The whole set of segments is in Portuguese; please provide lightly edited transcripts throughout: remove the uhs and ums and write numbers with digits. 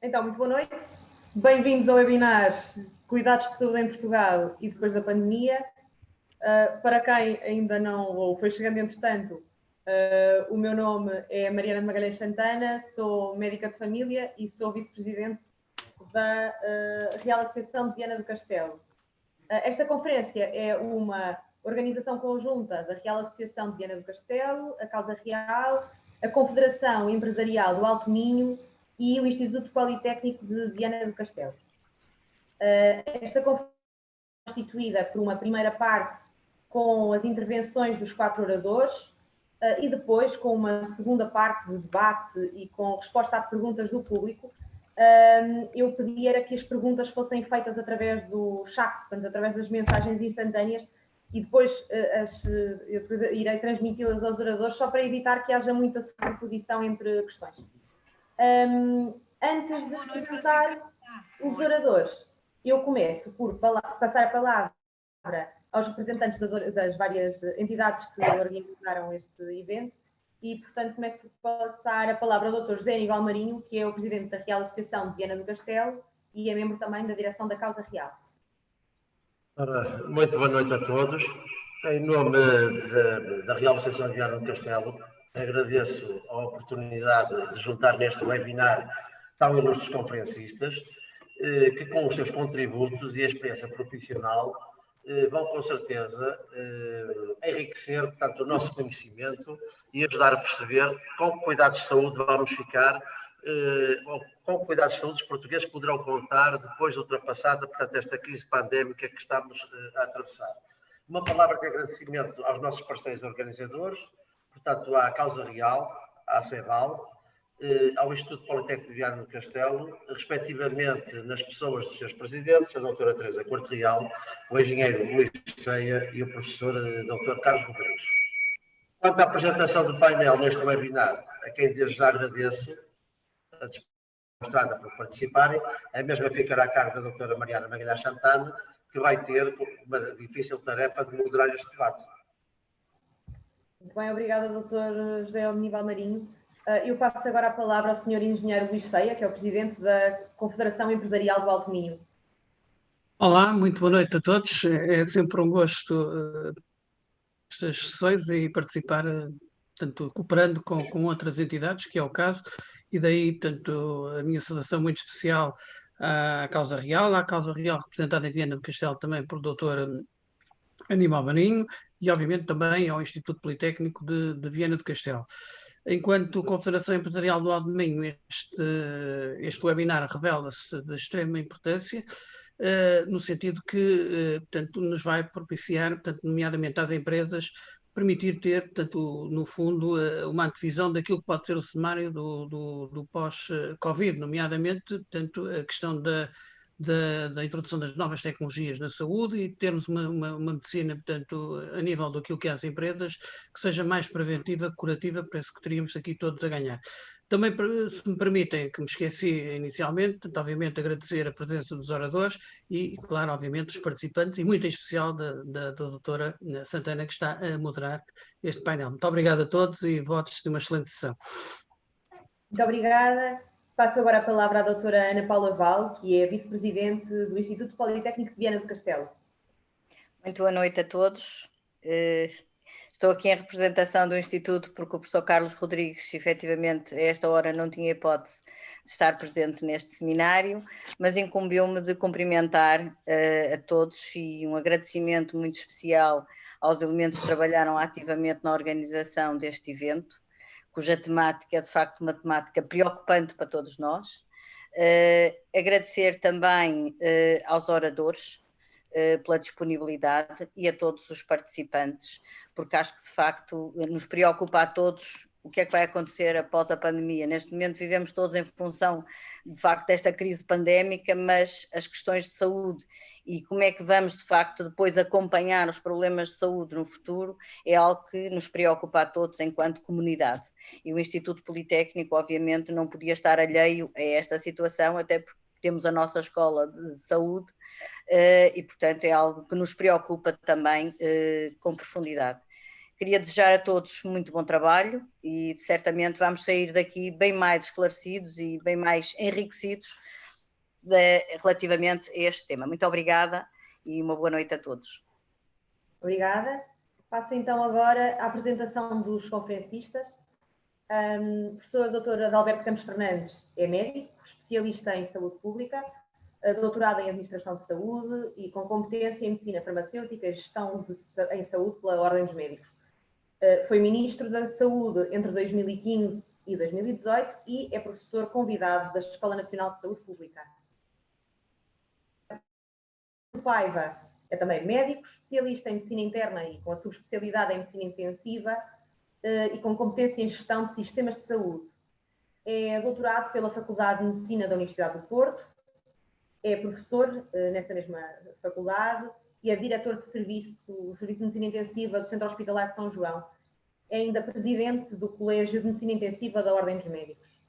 Então, muito boa noite. Bem-vindos ao webinar Cuidados de Saúde em Portugal e depois da pandemia. Para quem ainda não ou foi chegando entretanto, o meu nome é Mariana de Magalhães Santana, sou médica de família e sou vice-presidente da Real Associação de Viana do Castelo. Esta conferência é uma organização conjunta da Real Associação de Viana do Castelo, a Causa Real, a Confederação Empresarial do Alto Minho e o Instituto Politécnico de Viana do Castelo. Esta conferência é constituída por uma primeira parte com as intervenções dos 4 oradores e depois com uma segunda parte de debate e com resposta a perguntas do público. Eu pedia que as perguntas fossem feitas através do chat, portanto, através das mensagens instantâneas, e depois eu irei transmiti-las aos oradores, só para evitar que haja muita sobreposição entre questões. Antes de apresentar os oradores, eu começo por passar a palavra aos representantes das várias entidades que organizaram este evento e, portanto, começo por passar a palavra ao Dr. José Aníbal Marinho, que é o presidente da Real Associação de Viana do Castelo e é membro também da direção da Causa Real. Ora, muito boa noite a todos. Em nome da Real Associação de Viana do Castelo, agradeço a oportunidade de juntar neste webinar tão ilustres conferencistas, que com os seus contributos e a experiência profissional vão com certeza enriquecer, portanto, o nosso conhecimento e ajudar a perceber com que cuidados de saúde vamos ficar, ou com que cuidados de saúde os portugueses poderão contar depois de ultrapassada, portanto, esta crise pandémica que estamos a atravessar. Uma palavra de agradecimento aos nossos parceiros organizadores, portanto, à Causa Real, à CEVAL, ao Instituto Politécnico de Viana do Castelo, respectivamente nas pessoas dos seus presidentes, a doutora Teresa Corte Real, o engenheiro Luís Ceia e o professor Dr. Carlos Rodrigues. Quanto à apresentação do painel neste webinar, a quem desde já agradeço a disponibilidade por participarem, a mesma ficará a cargo da doutora Mariana Magalhães Santana, que vai ter uma difícil tarefa de moderar este debate. Muito bem, obrigada, Dr. José Aníbal Marinho. Eu passo agora a palavra ao Sr. Engenheiro Luís Ceia, que é o Presidente da Confederação Empresarial do Alto Minho. Olá, muito boa noite a todos. É sempre um gosto estas sessões e participar, tanto cooperando com outras entidades, que é o caso, e daí, tanto a minha saudação muito especial à Causa Real representada em Viana do Castelo também por Dr. Aníbal Marinho, e obviamente também ao Instituto Politécnico de Viana do Castelo. Enquanto Confederação Empresarial do Alto Minho, este webinar revela-se de extrema importância, no sentido que, portanto, nos vai propiciar, portanto, nomeadamente às empresas, permitir ter, portanto, no fundo, uma antevisão daquilo que pode ser o cenário do pós-Covid, nomeadamente, portanto, a questão da introdução das novas tecnologias na saúde e termos uma medicina, portanto, a nível daquilo que é as empresas, que seja mais preventiva, curativa, penso que teríamos aqui todos a ganhar. Também, se me permitem, que me esqueci inicialmente, obviamente agradecer a presença dos oradores e, claro, obviamente, dos participantes e muito em especial da doutora Santana, que está a moderar este painel. Muito obrigado a todos e votos de uma excelente sessão. Muito obrigada. Passo agora a palavra à doutora Ana Paula Val, que é vice-presidente do Instituto Politécnico de Viana do Castelo. Muito boa noite a todos. Estou aqui em representação do Instituto porque o professor Carlos Rodrigues, efetivamente, a esta hora não tinha hipótese de estar presente neste seminário, mas incumbiu-me de cumprimentar a todos e um agradecimento muito especial aos elementos que trabalharam ativamente na organização deste evento, cuja temática é de facto uma temática preocupante para todos nós. Agradecer também aos oradores pela disponibilidade e a todos os participantes, porque acho que de facto nos preocupa a todos o que é que vai acontecer após a pandemia. Neste momento vivemos todos em função de facto desta crise pandémica, mas as questões de saúde e como é que vamos de facto depois acompanhar os problemas de saúde no futuro é algo que nos preocupa a todos enquanto comunidade. E o Instituto Politécnico obviamente não podia estar alheio a esta situação, até porque temos a nossa escola de saúde e portanto é algo que nos preocupa também com profundidade. Queria desejar a todos muito bom trabalho e certamente vamos sair daqui bem mais esclarecidos e bem mais enriquecidos relativamente a este tema. Muito obrigada e uma boa noite a todos. Obrigada. Passo então agora à apresentação dos conferencistas. Professor Dr. Adalberto Campos Fernandes é médico, especialista em saúde pública, doutorado em Administração de Saúde e com competência em Medicina Farmacêutica e Gestão em Saúde pela Ordem dos Médicos. Foi Ministro da Saúde entre 2015 e 2018 e é professor convidado da Escola Nacional de Saúde Pública. Paiva é também médico, especialista em Medicina Interna e com a subespecialidade em Medicina Intensiva e com competência em Gestão de Sistemas de Saúde. É doutorado pela Faculdade de Medicina da Universidade do Porto, é professor nessa mesma faculdade e é diretor de Serviço de Medicina Intensiva do Centro Hospitalar de São João. É ainda presidente do Colégio de Medicina Intensiva da Ordem dos Médicos.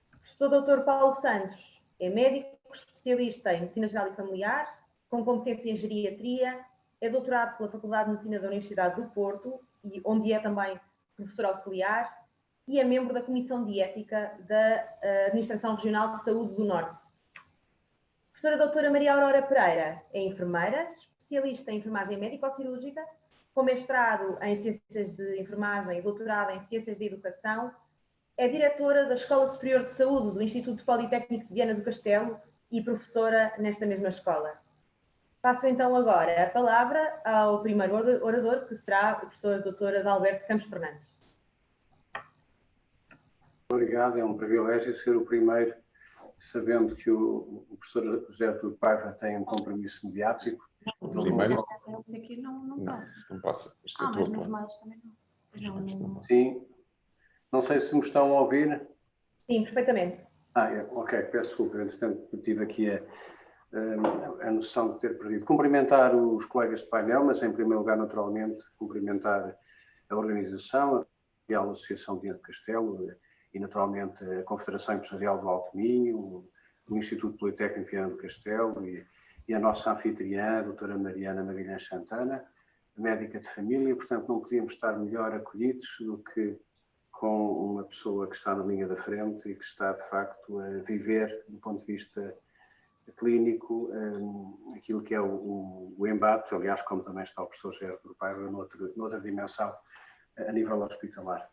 Professor Dr. Paulo Santos é médico, especialista em Medicina Geral e Familiar, com competência em Geriatria, é doutorado pela Faculdade de Medicina da Universidade do Porto, onde é também professor auxiliar, e é membro da Comissão de Ética da Administração Regional de Saúde do Norte. Professora doutora Maria Aurora Pereira é enfermeira, especialista em enfermagem médico-cirúrgica, com mestrado em Ciências de Enfermagem e doutorado em Ciências da Educação, é diretora da Escola Superior de Saúde do Instituto Politécnico de Viana do Castelo e professora nesta mesma escola. Passo então agora a palavra ao primeiro orador, que será o professor Dr. Adalberto Campos Fernandes. Obrigado, é um privilégio ser o primeiro, sabendo que o professor José Artur Paiva tem um compromisso mediático. Primeiro? Aqui não passa. Não passa. Mas nos mails também não. Sim. Não sei se me estão a ouvir. Sim, perfeitamente. Ok, peço desculpa, entretanto tive aqui a noção de ter perdido. Cumprimentar os colegas de painel, mas em primeiro lugar, naturalmente, cumprimentar a organização, a Real Associação de Viana do Castelo e, naturalmente, a Confederação Empresarial do Alto Minho, o Instituto Politécnico de Viana do Castelo e a nossa anfitriã, a doutora Mariana Magalhães Santana, médica de família. Portanto, não podíamos estar melhor acolhidos do que com uma pessoa que está na linha da frente e que está, de facto, a viver, do ponto de vista clínico, aquilo que é o embate, aliás, como também está o professor José Artur Paiva, noutra dimensão, a nível hospitalar.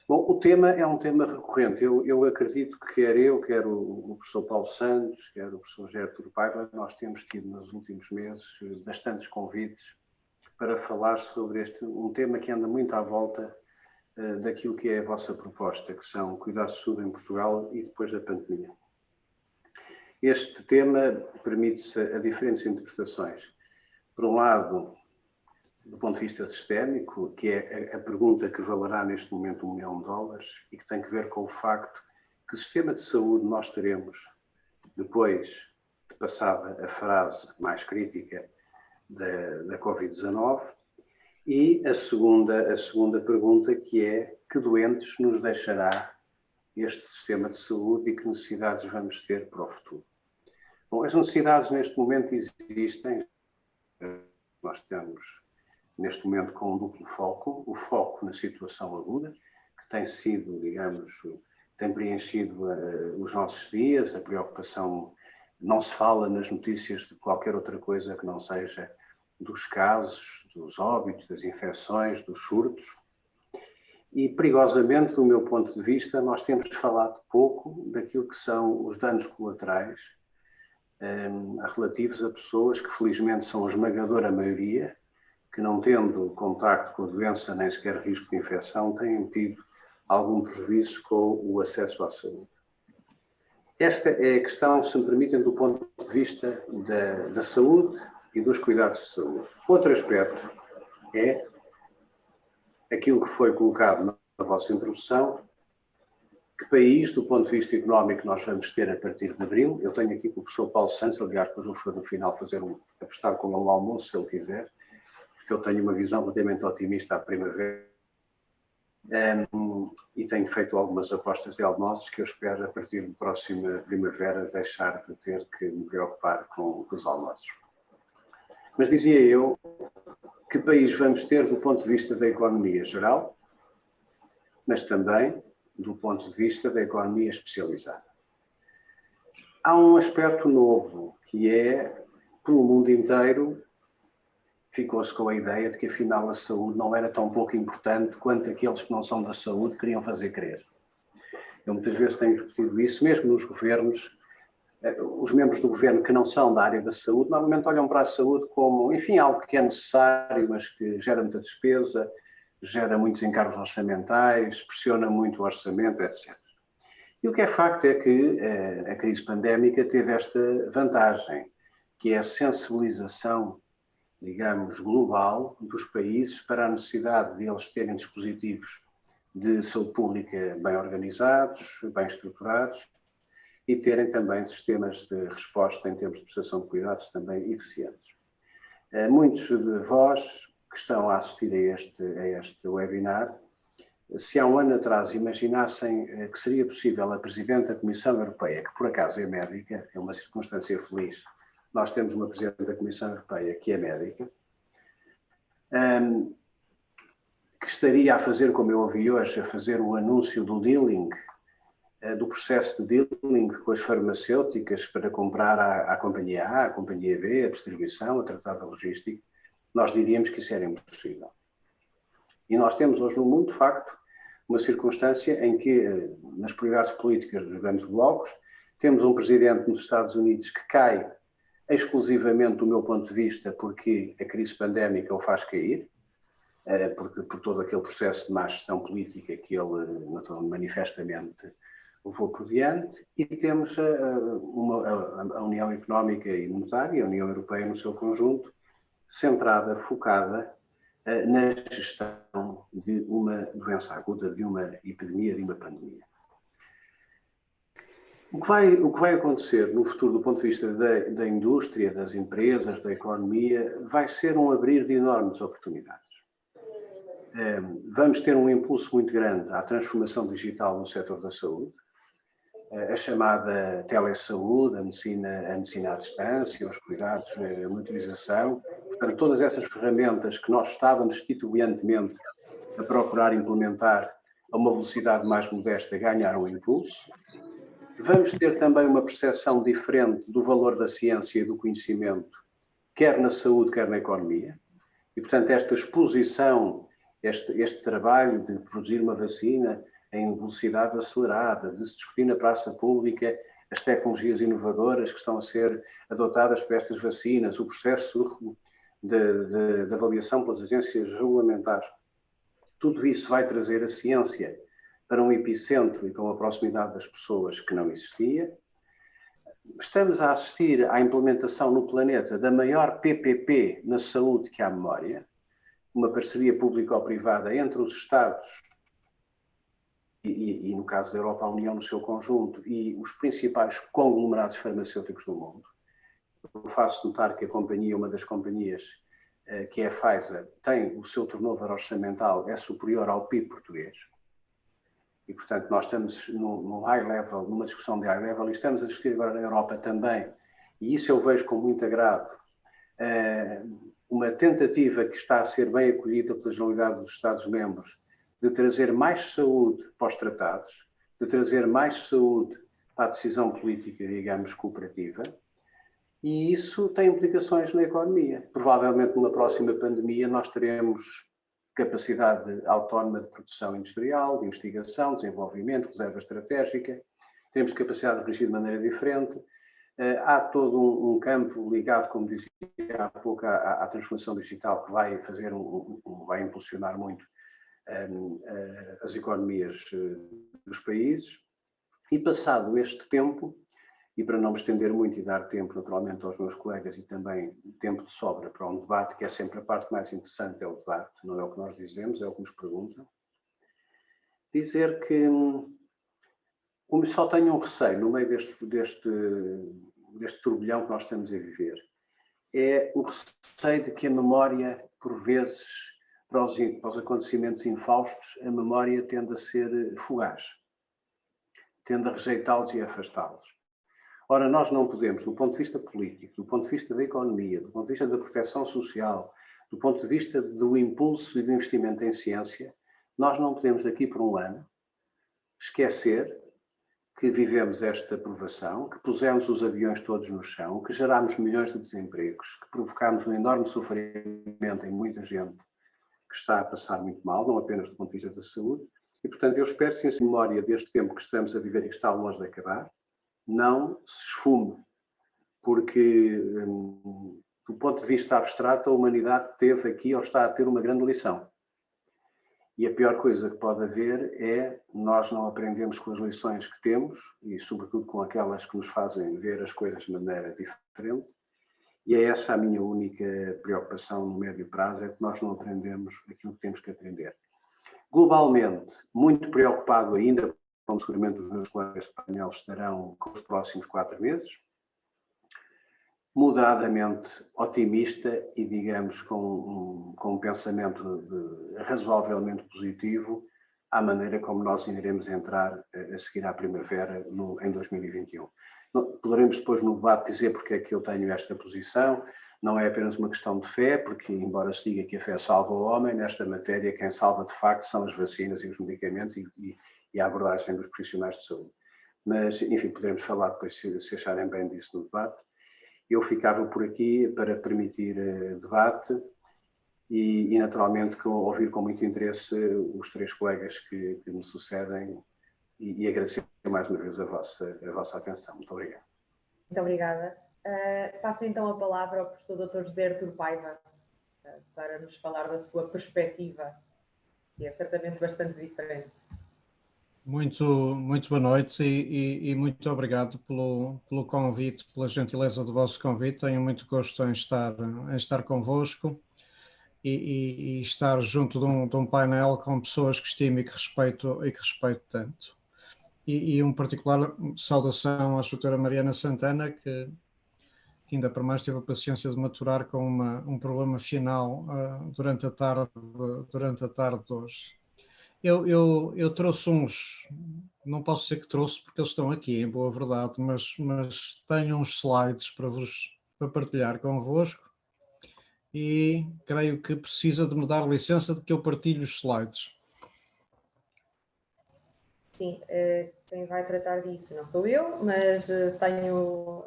Bom, o tema é um tema recorrente. Eu acredito que quer eu, quer o professor Paulo Santos, quer o professor José Artur Paiva, nós temos tido nos últimos meses bastantes convites para falar sobre um tema que anda muito à volta daquilo que é a vossa proposta, que são cuidados de saúde em Portugal e depois da pandemia. Este tema permite-se a diferentes interpretações. Por um lado, do ponto de vista sistémico, que é a pergunta que valerá neste momento $1 milhão e que tem que ver com o facto que sistema de saúde nós teremos depois de passada a fase mais crítica da Covid-19, e a segunda pergunta, que é: que doentes nos deixará este sistema de saúde e que necessidades vamos ter para o futuro? Bom, as necessidades neste momento existem. Nós estamos neste momento com um duplo foco: o foco na situação aguda, que tem sido, digamos, tem preenchido os nossos dias. A preocupação, não se fala nas notícias de qualquer outra coisa que não seja dos casos, dos óbitos, das infecções, dos surtos. E, perigosamente, do meu ponto de vista, nós temos falado pouco daquilo que são os danos colaterais relativos a pessoas que, felizmente, são a esmagadora maioria, que, não tendo contacto com a doença nem sequer risco de infecção, têm tido algum prejuízo com o acesso à saúde. Esta é a questão, se me permitem, do ponto de vista da saúde e dos cuidados de saúde. Outro aspecto é aquilo que foi colocado na vossa introdução: que país, do ponto de vista económico, nós vamos ter a partir de abril. Eu tenho aqui com o professor Paulo Santos, aliás, depois vou no final apostar com ele um almoço, se ele quiser, porque eu tenho uma visão relativamente otimista à primavera e tenho feito algumas apostas de almoços que eu espero, a partir da próxima primavera, deixar de ter que me preocupar com os almoços. Mas dizia eu que país vamos ter do ponto de vista da economia geral, mas também do ponto de vista da economia especializada. Há um aspecto novo, que é, pelo mundo inteiro, ficou-se com a ideia de que afinal a saúde não era tão pouco importante quanto aqueles que não são da saúde queriam fazer crer. Eu muitas vezes tenho repetido isso, mesmo nos governos. Os membros do governo que não são da área da saúde normalmente olham para a saúde como, enfim, algo que é necessário, mas que gera muita despesa, gera muitos encargos orçamentais, pressiona muito o orçamento, etc. E o que é facto é que a crise pandémica teve esta vantagem, que é a sensibilização, digamos, global dos países para a necessidade de eles terem dispositivos de saúde pública bem organizados, bem estruturados, e terem também sistemas de resposta em termos de prestação de cuidados também eficientes. Muitos de vós que estão a assistir a este webinar, se há um ano atrás imaginassem que seria possível a Presidente da Comissão Europeia, que por acaso é médica, é uma circunstância feliz, nós temos uma Presidente da Comissão Europeia que é médica, que estaria a fazer, como eu ouvi hoje, a fazer o anúncio do dealing, do processo de dealing com as farmacêuticas para comprar à companhia A, à companhia B, a distribuição, a tratar da logística, nós diríamos que isso era impossível. E nós temos hoje no mundo, de facto, uma circunstância em que, nas prioridades políticas dos grandes blocos, temos um presidente nos Estados Unidos que cai exclusivamente do meu ponto de vista porque a crise pandémica o faz cair, porque por todo aquele processo de má gestão política que ele manifestamente levou por diante, e temos a União Económica e Monetária, a União Europeia no seu conjunto, centrada, focada na gestão de uma doença aguda, de uma epidemia, de uma pandemia. O que vai acontecer no futuro do ponto de vista da indústria, das empresas, da economia, vai ser um abrir de enormes oportunidades. Vamos ter um impulso muito grande à transformação digital no setor da saúde, a chamada telesaúde, a medicina à distância, os cuidados, a monitorização. Portanto, todas essas ferramentas que nós estávamos institucionalmente a procurar implementar a uma velocidade mais modesta ganharam impulso. Vamos ter também uma percepção diferente do valor da ciência e do conhecimento, quer na saúde, quer na economia. E, portanto, esta exposição, este trabalho de produzir uma vacina em velocidade acelerada, de se discutir na praça pública as tecnologias inovadoras que estão a ser adotadas para estas vacinas, o processo de avaliação pelas agências regulamentares. Tudo isso vai trazer a ciência para um epicentro e para uma proximidade das pessoas que não existia. Estamos a assistir à implementação no planeta da maior PPP na saúde que há memória, uma parceria público-privada entre os Estados e, no caso da Europa, a União no seu conjunto e os principais conglomerados farmacêuticos do mundo. Eu faço notar que uma das companhias, que é a Pfizer, tem o seu turnover orçamental é superior ao PIB português. E, portanto, nós estamos num high level, numa discussão de high level, e estamos a discutir agora na Europa também, e isso eu vejo com muito agrado, uma tentativa que está a ser bem acolhida pela generalidade dos Estados-membros de trazer mais saúde para os tratados, de trazer mais saúde para a decisão política, digamos, cooperativa, e isso tem implicações na economia. Provavelmente numa próxima pandemia nós teremos capacidade autónoma de produção industrial, de investigação, desenvolvimento, reserva estratégica, temos capacidade de reagir de maneira diferente. Há todo um campo ligado, como dizia há pouco, à transformação digital que vai fazer vai impulsionar muito as economias dos países. E passado este tempo, e para não me estender muito e dar tempo naturalmente aos meus colegas e também tempo de sobra para um debate, que é sempre a parte mais interessante, é o debate, não é o que nós dizemos, é o que nos perguntam, dizer que só tenho um receio no meio deste turbilhão que nós estamos a viver. É o receio de que a memória, por vezes, para os acontecimentos infaustos, a memória tende a ser fugaz, tende a rejeitá-los e a afastá-los. Ora, nós não podemos, do ponto de vista político, do ponto de vista da economia, do ponto de vista da proteção social, do ponto de vista do impulso e do investimento em ciência, nós não podemos daqui por um ano esquecer que vivemos esta provação, que pusemos os aviões todos no chão, que gerámos milhões de desempregos, que provocámos um enorme sofrimento em muita gente que está a passar muito mal, não apenas do ponto de vista da saúde. E, portanto, eu espero que essa memória deste tempo que estamos a viver e que está longe de acabar, não se esfume, porque, do ponto de vista abstrato, a humanidade teve aqui ou está a ter uma grande lição. E a pior coisa que pode haver é nós não aprendemos com as lições que temos e, sobretudo, com aquelas que nos fazem ver as coisas de maneira diferente. E é essa a minha única preocupação no médio prazo, é que nós não aprendemos aquilo que temos que aprender. Globalmente, muito preocupado ainda, como seguramente os meus colegas espanhóis estarão com os próximos 4 meses, moderadamente otimista e, digamos, com um pensamento razoavelmente positivo à maneira como nós iremos entrar a seguir à primavera em 2021. Poderemos depois no debate dizer porque é que eu tenho esta posição. Não é apenas uma questão de fé, porque embora se diga que a fé salva o homem, nesta matéria quem salva de facto são as vacinas e os medicamentos e a abordagem dos profissionais de saúde. Mas, enfim, poderemos falar depois se acharem bem disso no debate. Eu ficava por aqui para permitir debate e naturalmente, ouvir com muito interesse os 3 colegas que me sucedem e agradecer mais uma vez a vossa atenção. Muito obrigado. Muito obrigada. Passo então a palavra ao professor Dr. José Artur Paiva para nos falar da sua perspectiva, que é certamente bastante diferente. Muito boa noite e muito obrigado pelo convite, pela gentileza do vosso convite. Tenho muito gosto em estar convosco e estar junto de um painel com pessoas que estimo e que respeito tanto. E uma particular saudação à doutora Mariana Santana, que ainda por mais teve a paciência de maturar com um problema final durante a tarde de hoje. Eu trouxe não posso dizer que trouxe porque eles estão aqui, em boa verdade, mas tenho uns slides para partilhar convosco e creio que precisa de me dar licença de que eu partilhe os slides. Sim, quem vai tratar disso não sou eu, mas tenho...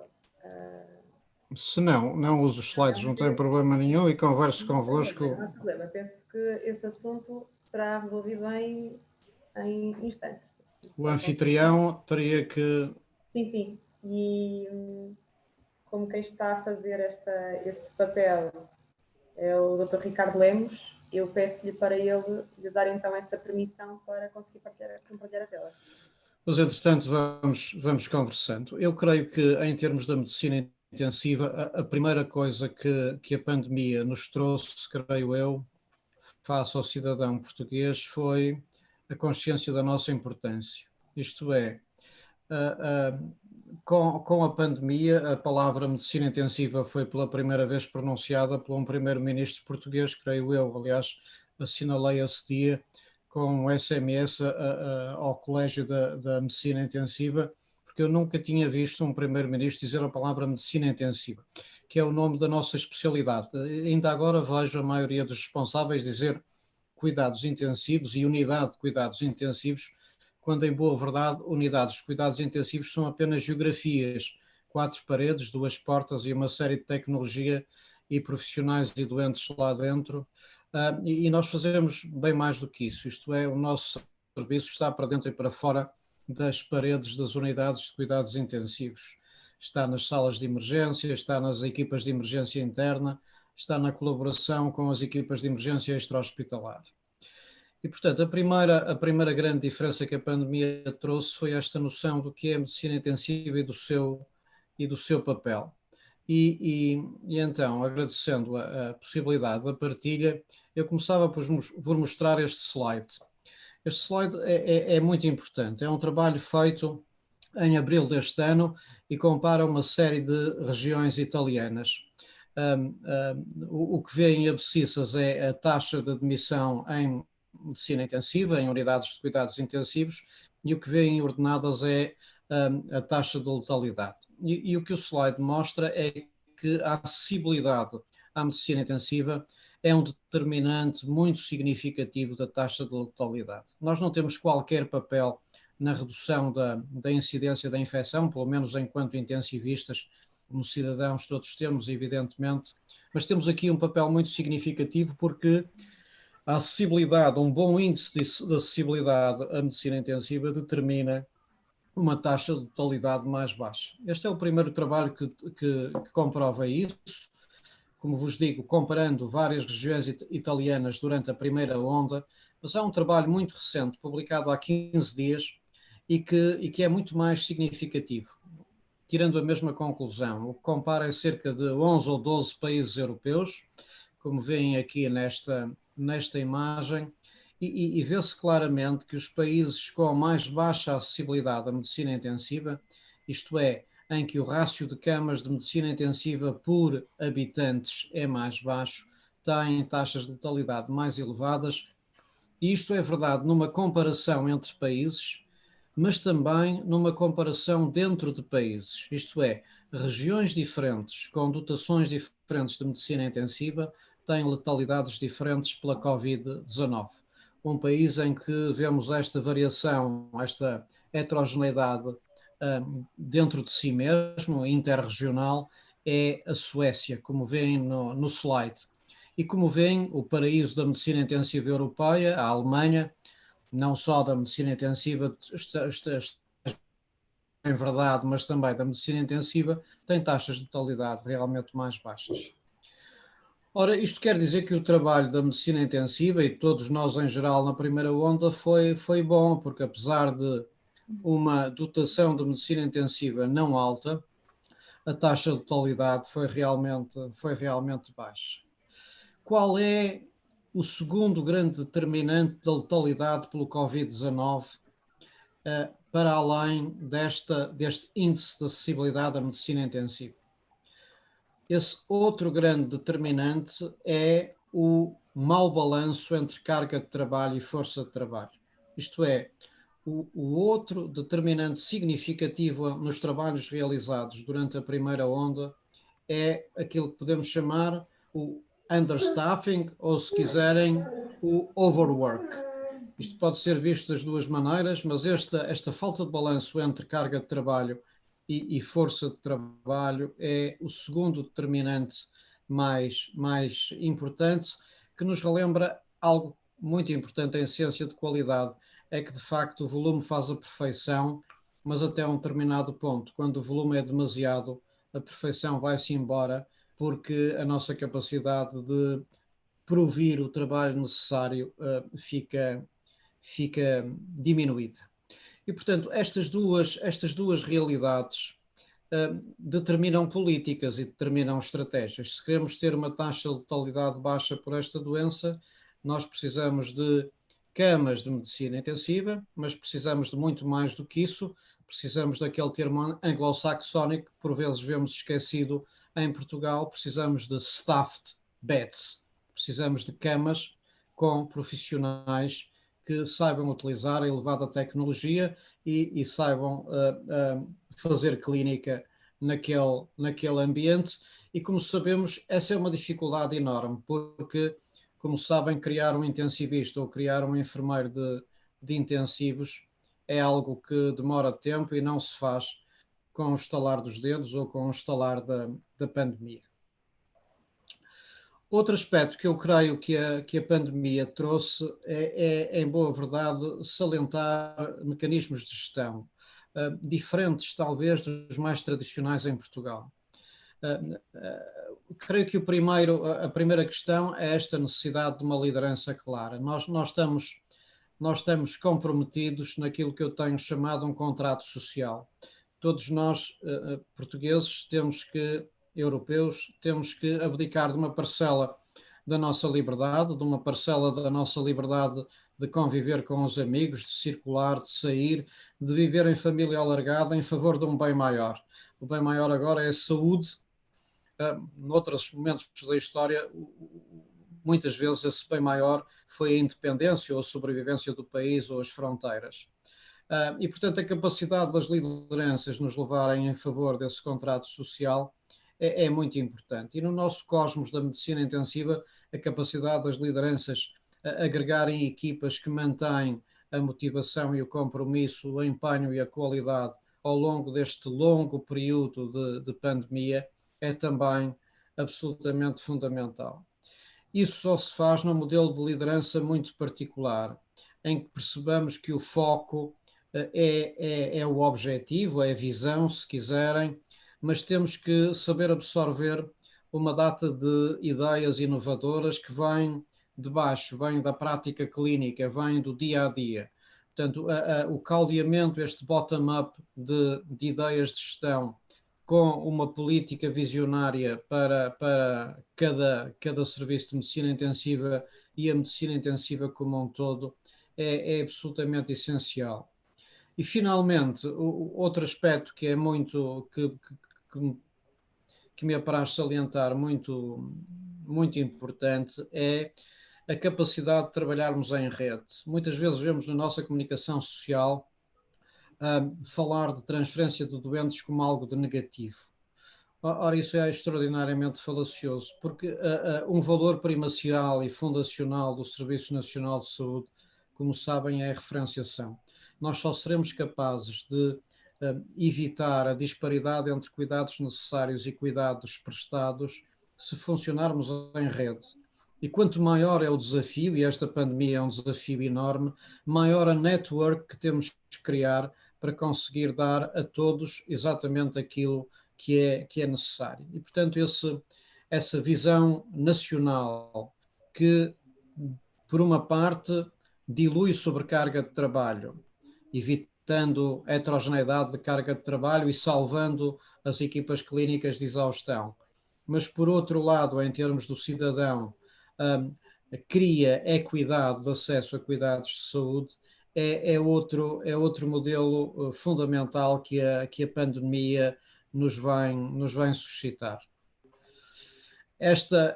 Se não uso os slides, não tem problema nenhum e converso convosco. Não há problema, penso que esse assunto será resolvido em instantes. O anfitrião teria que... Sim. E como quem está a fazer esse papel é o Dr. Ricardo Lemos, eu peço-lhe para ele lhe dar então essa permissão para conseguir compartilhar a tela. Mas, entretanto, vamos conversando. Eu creio que, em termos da medicina intensiva, a primeira coisa que a pandemia nos trouxe, creio eu, face ao cidadão português, foi a consciência da nossa importância. Isto é, com a pandemia, a palavra medicina intensiva foi pela primeira vez pronunciada por um primeiro-ministro português, creio eu. Aliás, assinalei esse dia com um SMS ao Colégio da Medicina Intensiva, porque eu nunca tinha visto um primeiro-ministro dizer a palavra medicina intensiva, que é o nome da nossa especialidade. Ainda agora vejo a maioria dos responsáveis dizer cuidados intensivos e unidade de cuidados intensivos, quando, em boa verdade, unidades de cuidados intensivos são apenas geografias, 4 paredes, 2 portas e uma série de tecnologia e profissionais e doentes lá dentro. E nós fazemos bem mais do que isso, isto é, o nosso serviço está para dentro e para fora das paredes das unidades de cuidados intensivos. Está nas salas de emergência, está nas equipas de emergência interna, está na colaboração com as equipas de emergência extra-hospitalar. E, portanto, a primeira grande diferença que a pandemia trouxe foi esta noção do que é a medicina intensiva e do seu papel. E então, agradecendo a possibilidade da partilha, eu começava por mostrar este slide. Este slide é muito importante, é um trabalho feito em abril deste ano e compara uma série de regiões italianas. O que vê em abscissas é a taxa de admissão em medicina intensiva, em unidades de cuidados intensivos, e o que vê em ordenadas é a taxa de letalidade. E o que o slide mostra é que a acessibilidade à medicina intensiva é um determinante muito significativo da taxa de letalidade. Nós não temos qualquer papel na redução da incidência da infecção, pelo menos enquanto intensivistas, como cidadãos todos temos, evidentemente, mas temos aqui um papel muito significativo porque a acessibilidade, um bom índice de acessibilidade à medicina intensiva determina uma taxa de letalidade mais baixa. Este é o primeiro trabalho que comprova isso. Como vos digo, comparando várias regiões italianas durante a primeira onda, mas há um trabalho muito recente, publicado há 15 dias, e que é muito mais significativo, tirando a mesma conclusão. O que compara é cerca de 11 ou 12 países europeus, como veem aqui nesta imagem, e vê-se claramente que os países com mais baixa acessibilidade à medicina intensiva, isto é, em que o rácio de camas de medicina intensiva por habitantes é mais baixo, têm taxas de letalidade mais elevadas. E isto é verdade numa comparação entre países, mas também numa comparação dentro de países, isto é, regiões diferentes, com dotações diferentes de medicina intensiva, têm letalidades diferentes pela Covid-19. Um país em que vemos esta variação, esta heterogeneidade dentro de si mesmo, interregional, é a Suécia, como veem no slide. E como veem, o paraíso da medicina intensiva europeia, a Alemanha, não só da medicina intensiva em verdade, mas também da medicina intensiva, tem taxas de letalidade realmente mais baixas. Ora, isto quer dizer que o trabalho da medicina intensiva, e todos nós em geral na primeira onda, foi bom, porque apesar de uma dotação de medicina intensiva não alta, a taxa de letalidade foi realmente baixa. Qual é o segundo grande determinante da letalidade pelo Covid-19, para além deste índice de acessibilidade à medicina intensiva? Esse outro grande determinante é o mau balanço entre carga de trabalho e força de trabalho. Isto é, o outro determinante significativo nos trabalhos realizados durante a primeira onda é aquilo que podemos chamar o understaffing, ou se quiserem, o overwork. Isto pode ser visto das duas maneiras, mas esta falta de balanço entre carga de trabalho e força de trabalho é o segundo determinante mais importante, que nos relembra algo muito importante em ciência de qualidade, é que de facto o volume faz a perfeição, mas até um determinado ponto. Quando o volume é demasiado, a perfeição vai-se embora, porque a nossa capacidade de provir o trabalho necessário fica diminuída. E, portanto, estas duas realidades determinam políticas e determinam estratégias. Se queremos ter uma taxa de letalidade baixa por esta doença, nós precisamos de camas de medicina intensiva, mas precisamos de muito mais do que isso. Precisamos daquele termo anglo-saxónico que por vezes vemos esquecido em Portugal. Precisamos de staffed beds. Precisamos de camas com profissionais que saibam utilizar a elevada tecnologia e saibam fazer clínica naquele ambiente. E como sabemos, essa é uma dificuldade enorme, porque, como sabem, criar um intensivista ou criar um enfermeiro de intensivos é algo que demora tempo e não se faz com o estalar dos dedos ou com o estalar da pandemia. Outro aspecto que eu creio que a pandemia trouxe é, em boa verdade, salientar mecanismos de gestão, diferentes talvez dos mais tradicionais em Portugal. Creio que a primeira questão é esta necessidade de uma liderança clara. Nós estamos comprometidos naquilo que eu tenho chamado um contrato social. Todos nós, portugueses, europeus, temos que abdicar de uma parcela da nossa liberdade, de uma parcela da nossa liberdade de conviver com os amigos, de circular, de sair, de viver em família alargada em favor de um bem maior. O bem maior agora é a saúde. Noutros momentos da história, muitas vezes esse bem maior foi a independência ou a sobrevivência do país ou as fronteiras. E, portanto, a capacidade das lideranças nos levarem em favor desse contrato social é muito importante. E no nosso cosmos da medicina intensiva, a capacidade das lideranças agregarem equipas que mantêm a motivação e o compromisso, o empenho e a qualidade ao longo deste longo período de pandemia é também absolutamente fundamental. Isso só se faz num modelo de liderança muito particular, em que percebamos que o foco é o objetivo, é a visão, se quiserem, mas temos que saber absorver uma data de ideias inovadoras que vêm de baixo, vêm da prática clínica, vêm do dia a dia. Portanto, o caldeamento, este bottom-up de ideias de gestão com uma política visionária para cada serviço de medicina intensiva e a medicina intensiva como um todo é absolutamente essencial. E finalmente, outro aspecto que é muito que me apraz salientar muito importante é a capacidade de trabalharmos em rede. Muitas vezes vemos na nossa comunicação social falar de transferência de doentes como algo de negativo. Ora, isso é extraordinariamente falacioso, porque um valor primacial e fundacional do Serviço Nacional de Saúde, como sabem, é a referenciação. Nós só seremos capazes de evitar a disparidade entre cuidados necessários e cuidados prestados se funcionarmos em rede. E quanto maior é o desafio, e esta pandemia é um desafio enorme, maior a network que temos que criar para conseguir dar a todos exatamente aquilo que é necessário. E, portanto, essa visão nacional que, por uma parte, dilui sobrecarga de trabalho, evitando a heterogeneidade de carga de trabalho e salvando as equipas clínicas de exaustão. Mas, por outro lado, em termos do cidadão, cria equidade de acesso a cuidados de saúde, é outro modelo fundamental que a pandemia nos vem suscitar. Esta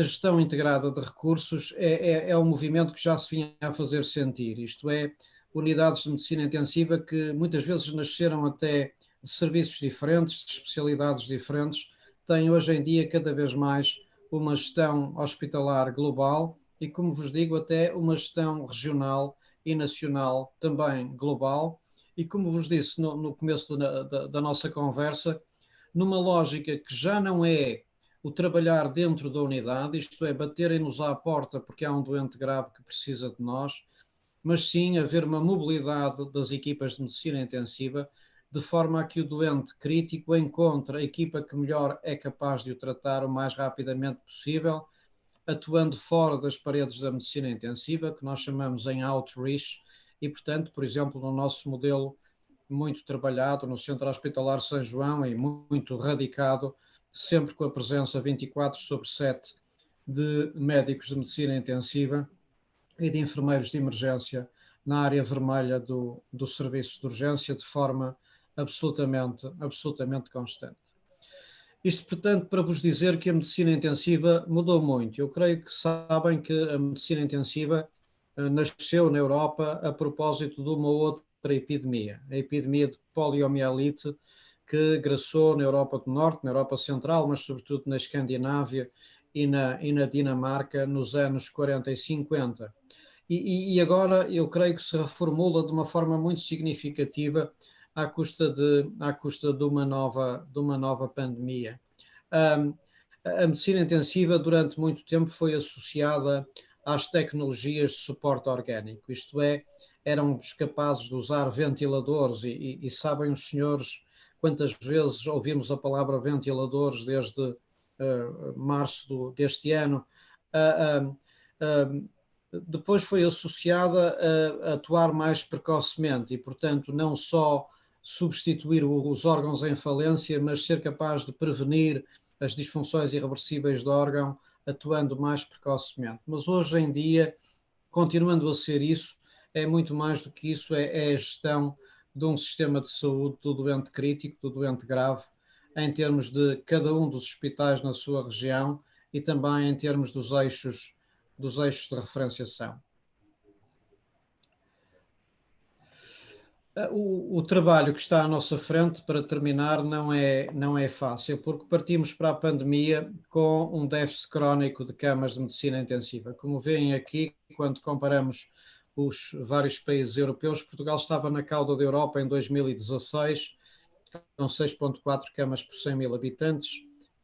gestão integrada de recursos é um movimento que já se vinha a fazer sentir, isto é, unidades de medicina intensiva que muitas vezes nasceram até de serviços diferentes, de especialidades diferentes, têm hoje em dia cada vez mais uma gestão hospitalar global e, como vos digo, até uma gestão regional e nacional também global. E como vos disse no começo da nossa conversa, numa lógica que já não é o trabalhar dentro da unidade, isto é, baterem-nos à porta porque há um doente grave que precisa de nós, mas sim haver uma mobilidade das equipas de medicina intensiva, de forma a que o doente crítico encontre a equipa que melhor é capaz de o tratar o mais rapidamente possível, atuando fora das paredes da medicina intensiva, que nós chamamos em outreach, e, portanto, por exemplo, no nosso modelo muito trabalhado no Centro Hospitalar São João e muito radicado, sempre com a presença 24/7 de médicos de medicina intensiva e de enfermeiros de emergência na área vermelha do serviço de urgência, de forma absolutamente constante. Isto, portanto, para vos dizer que a medicina intensiva mudou muito. Eu creio que sabem que a medicina intensiva nasceu na Europa a propósito de uma outra epidemia, a epidemia de poliomielite, que graçou na Europa do Norte, na Europa Central, mas sobretudo na Escandinávia e na Dinamarca nos anos 40 e 50. E agora eu creio que se reformula de uma forma muito significativa à custa de uma nova pandemia. A medicina intensiva durante muito tempo foi associada às tecnologias de suporte orgânico, isto é, éramos capazes de usar ventiladores e sabem os senhores quantas vezes ouvimos a palavra ventiladores desde março deste ano. Depois foi associada a atuar mais precocemente e, portanto, não só substituir os órgãos em falência, mas ser capaz de prevenir as disfunções irreversíveis do órgão, atuando mais precocemente. Mas hoje em dia, continuando a ser isso, é muito mais do que isso, é a gestão de um sistema de saúde do doente crítico, do doente grave, em termos de cada um dos hospitais na sua região e também em termos dos eixos de referenciação. O trabalho que está à nossa frente, para terminar, não é fácil, porque partimos para a pandemia com um déficit crónico de camas de medicina intensiva. Como veem aqui, quando comparamos os vários países europeus, Portugal estava na cauda da Europa em 2016, com 6,4 camas por 100 mil habitantes,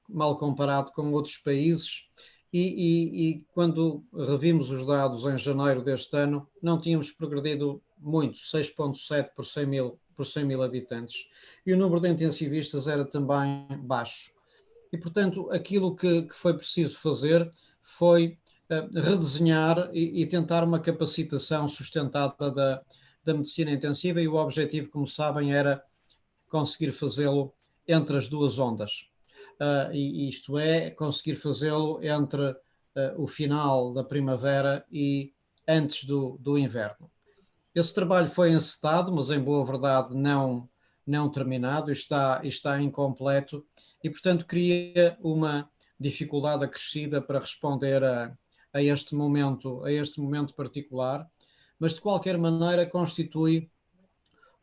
mal comparado com outros países. E quando revimos os dados em janeiro deste ano, não tínhamos progredido muito, 6,7 por 100 mil habitantes. E o número de intensivistas era também baixo. E, portanto, aquilo que foi preciso fazer foi redesenhar e tentar uma capacitação sustentada da medicina intensiva, e o objetivo, como sabem, era conseguir fazê-lo entre as duas ondas. E isto é, conseguir fazê-lo entre o final da primavera e antes do inverno. Esse trabalho foi encetado, mas em boa verdade não terminado, está incompleto e, portanto, cria uma dificuldade acrescida para responder a este momento particular, mas de qualquer maneira constitui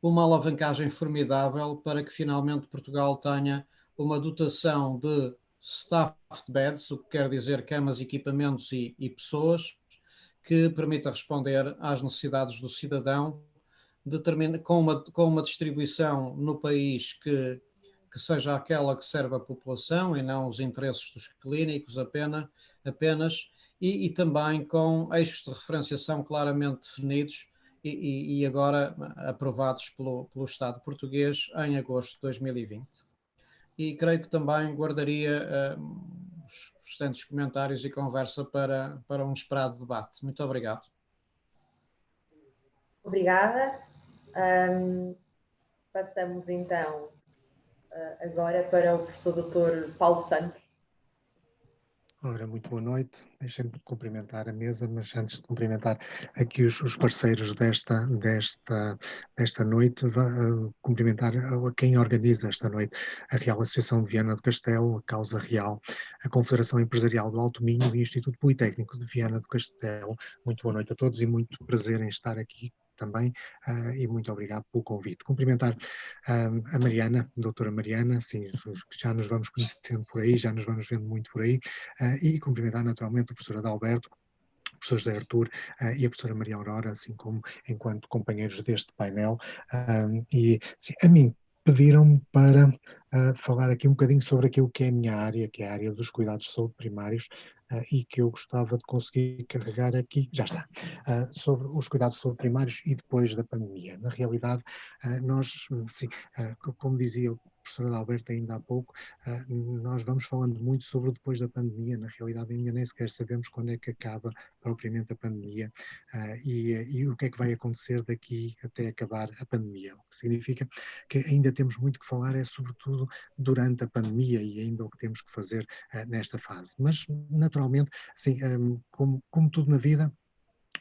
uma alavancagem formidável para que finalmente Portugal tenha uma dotação de staffed beds, o que quer dizer camas, equipamentos e pessoas, que permita responder às necessidades do cidadão, com uma distribuição no país que seja aquela que serve a população e não os interesses dos clínicos apenas e também com eixos de referenciação claramente definidos e agora aprovados pelo Estado português em agosto de 2020. E creio que também guardaria os restantes comentários e conversa para um esperado debate. Muito obrigado. Obrigada. Passamos então agora para o professor Dr. Paulo Santos. Ora, muito boa noite. Deixem-me cumprimentar a mesa, mas antes de cumprimentar aqui os parceiros desta noite, cumprimentar a quem organiza esta noite, a Real Associação de Viana do Castelo, a Causa Real, a Confederação Empresarial do Alto Minho e o Instituto Politécnico de Viana do Castelo. Muito boa noite a todos e muito prazer em estar aqui também, e muito obrigado pelo convite. Cumprimentar a Mariana, a doutora Mariana, sim, já nos vamos conhecendo por aí, já nos vamos vendo muito por aí, e cumprimentar naturalmente o professor Adalberto, o professor José Artur e a professora Maria Aurora, assim como enquanto companheiros deste painel, e sim, a mim pediram-me para falar aqui um bocadinho sobre aquilo que é a minha área, que é a área dos cuidados de saúde primários, e que eu gostava de conseguir carregar aqui, já está, sobre os cuidados de saúde primários e depois da pandemia. Na realidade, nós, sim, como dizia o professor Adalberto ainda há pouco, nós vamos falando muito sobre o depois da pandemia, na realidade ainda nem sequer sabemos quando é que acaba propriamente a pandemia, e o que é que vai acontecer daqui até acabar a pandemia, o que significa que ainda temos muito que falar é sobretudo durante a pandemia e ainda o que temos que fazer nesta fase, mas naturalmente, assim, como tudo na vida,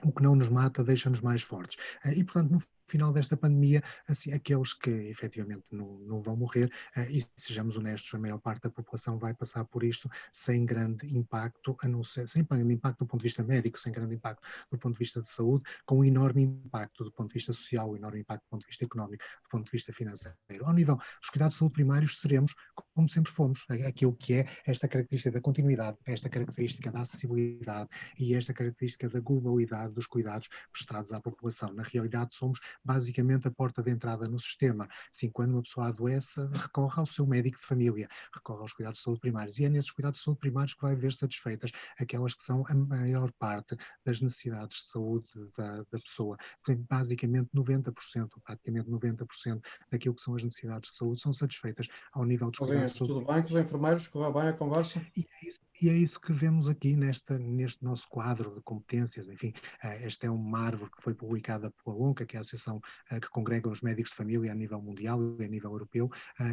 o que não nos mata deixa-nos mais fortes. E, portanto, no final desta pandemia, assim, aqueles que efetivamente não vão morrer, e sejamos honestos, a maior parte da população vai passar por isto sem grande impacto, a não ser, sem grande impacto do ponto de vista médico, sem grande impacto do ponto de vista de saúde, com um enorme impacto do ponto de vista social, um enorme impacto do ponto de vista económico, do ponto de vista financeiro. Ao nível dos cuidados de saúde primários, seremos como sempre fomos, aquilo que é esta característica da continuidade, esta característica da acessibilidade e esta característica da globalidade dos cuidados prestados à população. Na realidade, somos basicamente a porta de entrada no sistema. Assim, quando uma pessoa adoece, recorre ao seu médico de família, recorre aos cuidados de saúde primários, e é nesses cuidados de saúde primários que vai ver satisfeitas aquelas que são a maior parte das necessidades de saúde da pessoa. Portanto, basicamente 90%, praticamente 90% daquilo que são as necessidades de saúde são satisfeitas ao nível dos cuidados de saúde. Tudo bem com os enfermeiros? Correu bem a conversa? E é isso que vemos aqui neste nosso quadro de competências. Enfim, esta é uma árvore que foi publicada pela ONCA, que é a associação que congrega os médicos de família a nível mundial e a nível europeu,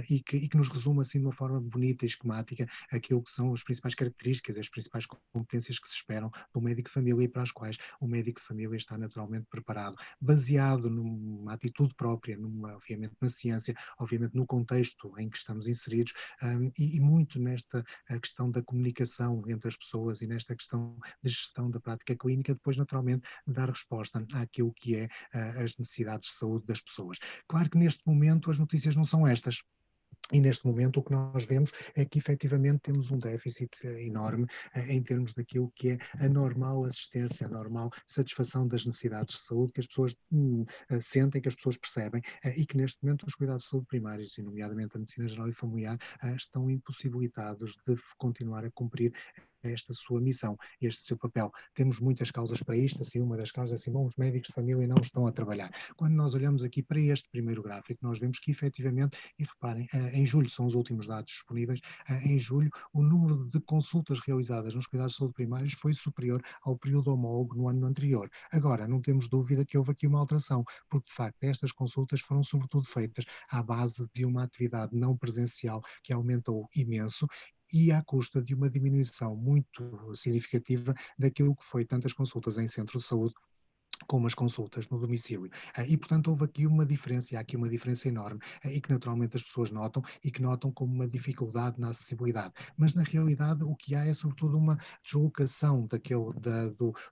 e que nos resume assim de uma forma bonita e esquemática aquilo que são as principais características e as principais competências que se esperam do médico de família e para as quais o médico de família está naturalmente preparado, baseado numa atitude própria, obviamente na ciência, obviamente no contexto em que estamos inseridos, e muito nesta questão da comunicação entre as pessoas e nesta questão de gestão da prática clínica, depois naturalmente dar resposta àquilo que é as necessidades de saúde das pessoas. Claro que neste momento as notícias não são estas. E neste momento o que nós vemos é que efetivamente temos um déficit enorme em termos daquilo que é a normal assistência, a normal satisfação das necessidades de saúde que as pessoas sentem, que as pessoas percebem e que neste momento os cuidados de saúde primários, e nomeadamente a medicina geral e familiar, estão impossibilitados de continuar a cumprir esta sua missão, este seu papel. Temos muitas causas para isto, assim, uma das causas é assim, bom, os médicos de família não estão a trabalhar. Quando nós olhamos aqui para este primeiro gráfico, nós vemos que efetivamente, e reparem, em julho são os últimos dados disponíveis, em julho o número de consultas realizadas nos cuidados de saúde primários foi superior ao período homólogo no ano anterior. Agora, não temos dúvida que houve aqui uma alteração, porque de facto estas consultas foram sobretudo feitas à base de uma atividade não presencial que aumentou imenso e à custa de uma diminuição muito significativa daquilo que foi tantas consultas em centro de saúde como as consultas no domicílio. E, portanto, houve aqui uma diferença, há aqui uma diferença enorme, e que naturalmente as pessoas notam, e que notam como uma dificuldade na acessibilidade. Mas, na realidade, o que há é, sobretudo, uma deslocação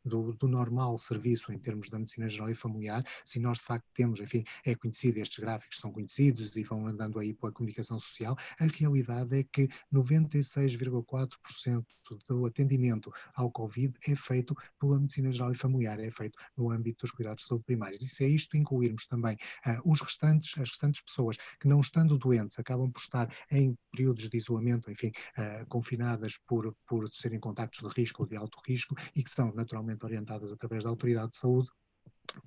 do normal serviço em termos da medicina geral e familiar. Se nós, de facto, temos, enfim, é conhecido, estes gráficos são conhecidos e vão andando aí pela comunicação social, a realidade é que 96,4% do atendimento ao Covid é feito pela medicina geral e familiar, é feito no âmbito dos cuidados de saúde primários. E se é isto incluirmos também as restantes pessoas que não estando doentes acabam por estar em períodos de isolamento, enfim, confinadas por serem contactos de risco ou de alto risco e que são naturalmente orientadas através da autoridade de saúde,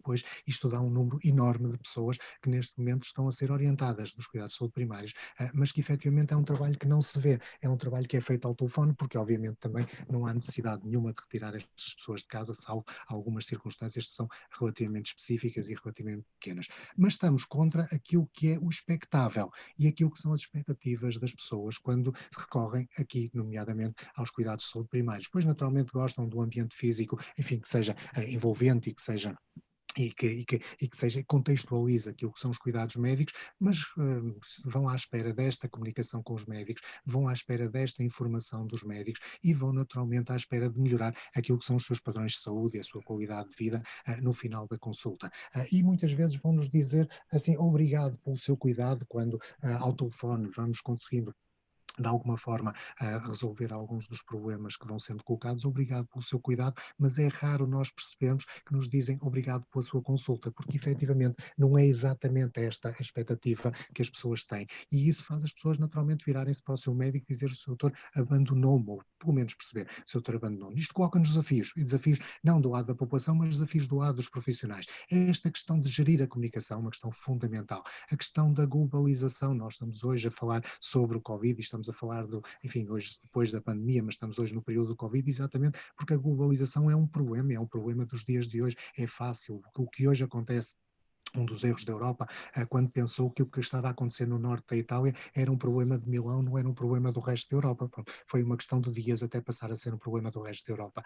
pois isto dá um número enorme de pessoas que neste momento estão a ser orientadas nos cuidados de saúde primários, mas que efetivamente é um trabalho que não se vê, é um trabalho que é feito ao telefone, porque obviamente também não há necessidade nenhuma de retirar estas pessoas de casa, salvo algumas circunstâncias que são relativamente específicas e relativamente pequenas. Mas estamos contra aquilo que é o expectável e aquilo que são as expectativas das pessoas quando recorrem aqui, nomeadamente, aos cuidados de saúde primários, pois naturalmente gostam do ambiente físico, enfim, que seja envolvente e que seja contextualiza aquilo que são os cuidados médicos, mas vão à espera desta comunicação com os médicos, vão à espera desta informação dos médicos e vão naturalmente à espera de melhorar aquilo que são os seus padrões de saúde e a sua qualidade de vida no final da consulta. E muitas vezes vão nos dizer assim, obrigado pelo seu cuidado, quando ao telefone vamos conseguindo de alguma forma resolver alguns dos problemas que vão sendo colocados, obrigado pelo seu cuidado, mas é raro nós percebermos que nos dizem obrigado pela sua consulta, porque efetivamente não é exatamente esta a expectativa que as pessoas têm, e isso faz as pessoas naturalmente virarem-se para o seu médico e dizer o seu doutor abandonou-me, ou pelo menos perceber, o seu doutor abandonou-me. Isto coloca-nos desafios, e desafios não do lado da população, mas desafios do lado dos profissionais. É esta questão de gerir a comunicação, uma questão fundamental. A questão da globalização, nós estamos hoje a falar sobre o Covid e estamos a falar enfim, hoje depois da pandemia, mas estamos hoje no período do Covid, exatamente porque a globalização é um problema dos dias de hoje, é fácil, o que hoje acontece. Um dos erros da Europa, quando pensou que o que estava a acontecer no norte da Itália era um problema de Milão, não era um problema do resto da Europa. Foi uma questão de dias até passar a ser um problema do resto da Europa.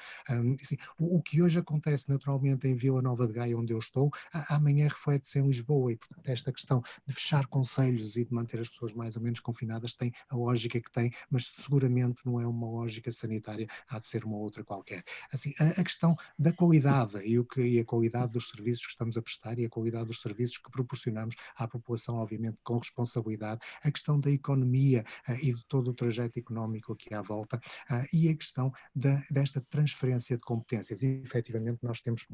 Assim, o que hoje acontece naturalmente em Vila Nova de Gaia, onde eu estou, amanhã reflete-se em Lisboa, e portanto esta questão de fechar concelhos e de manter as pessoas mais ou menos confinadas tem a lógica que tem, mas seguramente não é uma lógica sanitária, há de ser uma outra qualquer. Assim, a questão da qualidade e a qualidade dos serviços que estamos a prestar e a qualidade dos serviços que proporcionamos à população, obviamente com responsabilidade, a questão da economia e de todo o trajeto económico aqui à volta, e a questão desta transferência de competências. E efetivamente nós temos,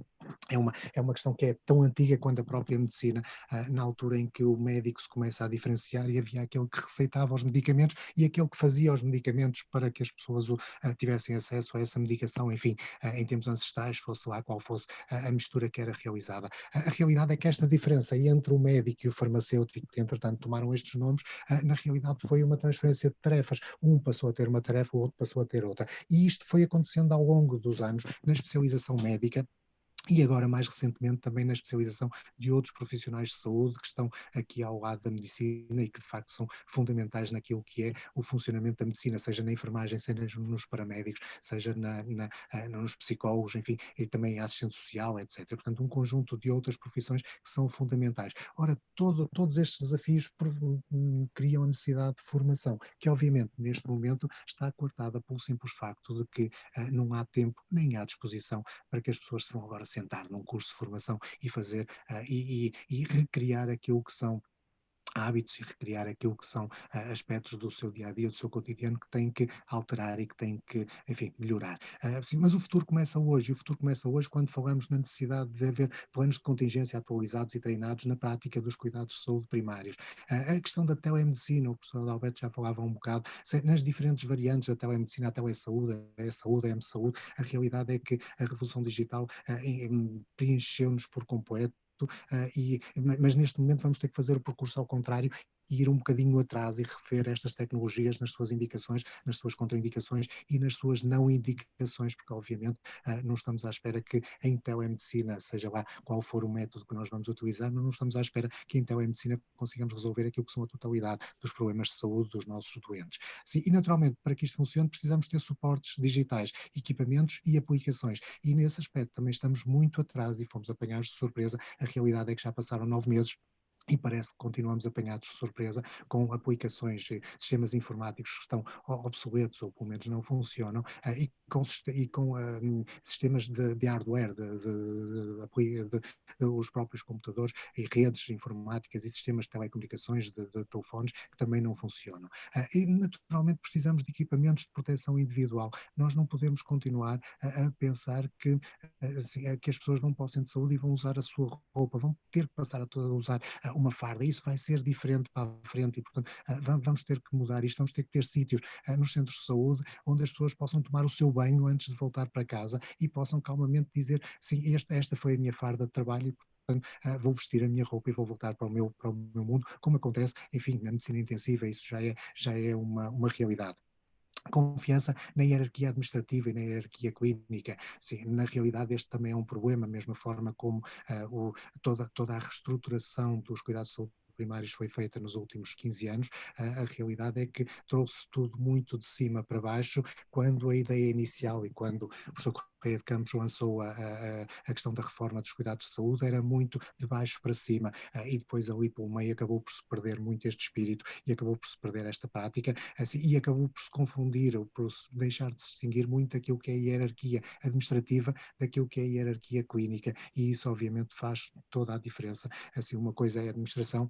é uma questão que é tão antiga quanto a própria medicina, na altura em que o médico se começa a diferenciar e havia aquele que receitava os medicamentos e aquele que fazia os medicamentos para que as pessoas tivessem acesso a essa medicação, enfim, em tempos ancestrais, fosse lá qual fosse a mistura que era realizada. A realidade é que esta diferença entre o médico e o farmacêutico, que entretanto tomaram estes nomes, na realidade foi uma transferência de tarefas. Um passou a ter uma tarefa, o outro passou a ter outra. E isto foi acontecendo ao longo dos anos na especialização médica, e agora mais recentemente também na especialização de outros profissionais de saúde que estão aqui ao lado da medicina e que de facto são fundamentais naquilo que é o funcionamento da medicina, seja na enfermagem, seja nos paramédicos, seja nos psicólogos, enfim, e também a assistente social, etc. Portanto, um conjunto de outras profissões que são fundamentais. Ora, todos estes desafios criam a necessidade de formação, que obviamente neste momento está coartada pelo simples facto de que não há tempo nem há disposição para que as pessoas se vão agora sentar num curso de formação e fazer e recriar aquilo que são hábitos e recriar aquilo que são aspectos do seu dia-a-dia, do seu cotidiano, que têm que alterar e que têm que, enfim, melhorar. Sim, mas o futuro começa hoje, e o futuro começa hoje quando falamos na necessidade de haver planos de contingência atualizados e treinados na prática dos cuidados de saúde primários. A questão da telemedicina, o professor Alberto já falava um bocado, nas diferentes variantes da telemedicina, a telesaúde, a saúde, a M-saúde, a realidade é que a revolução digital preencheu-nos por completo. Mas neste momento vamos ter que fazer o percurso ao contrário e ir um bocadinho atrás e rever estas tecnologias nas suas indicações, nas suas contraindicações e nas suas não indicações, porque obviamente não estamos à espera que em telemedicina, seja lá qual for o método que nós vamos utilizar, não estamos à espera que em telemedicina consigamos resolver aquilo que são a totalidade dos problemas de saúde dos nossos doentes. Sim, e naturalmente, para que isto funcione, precisamos ter suportes digitais, equipamentos e aplicações, e nesse aspecto também estamos muito atrás e fomos apanhados de surpresa. A realidade é que já passaram 9 meses e parece que continuamos apanhados de surpresa com aplicações, sistemas informáticos que estão obsoletos ou pelo menos não funcionam, e com sistemas de hardware, os próprios computadores e redes informáticas e sistemas de telecomunicações, de telefones, que também não funcionam. E naturalmente precisamos de equipamentos de proteção individual. Nós não podemos continuar a pensar que as pessoas vão para o centro de saúde e vão usar a sua roupa, vão ter que passar a usar uma farda. Isso vai ser diferente para a frente e, portanto, vamos ter que mudar isto, vamos ter que ter sítios nos centros de saúde onde as pessoas possam tomar o seu banho antes de voltar para casa e possam calmamente dizer, sim, esta foi a minha farda de trabalho e, portanto, vou vestir a minha roupa e vou voltar para o meu mundo, como acontece, enfim, na medicina intensiva, isso já é uma realidade. Confiança na hierarquia administrativa e na hierarquia clínica. Sim, na realidade este também é um problema, da mesma forma como toda a reestruturação dos cuidados de saúde primários foi feita nos últimos 15 anos, a realidade é que trouxe tudo muito de cima para baixo, quando a ideia inicial e quando o professor Correia de Campos lançou a questão da reforma dos cuidados de saúde, era muito de baixo para cima, e depois ali pelo meio acabou por se perder muito este espírito e acabou por se perder esta prática, assim, e acabou por se confundir, ou por se deixar de se distinguir muito aquilo que é a hierarquia administrativa daquilo que é a hierarquia clínica, e isso obviamente faz toda a diferença. Assim, uma coisa é a administração,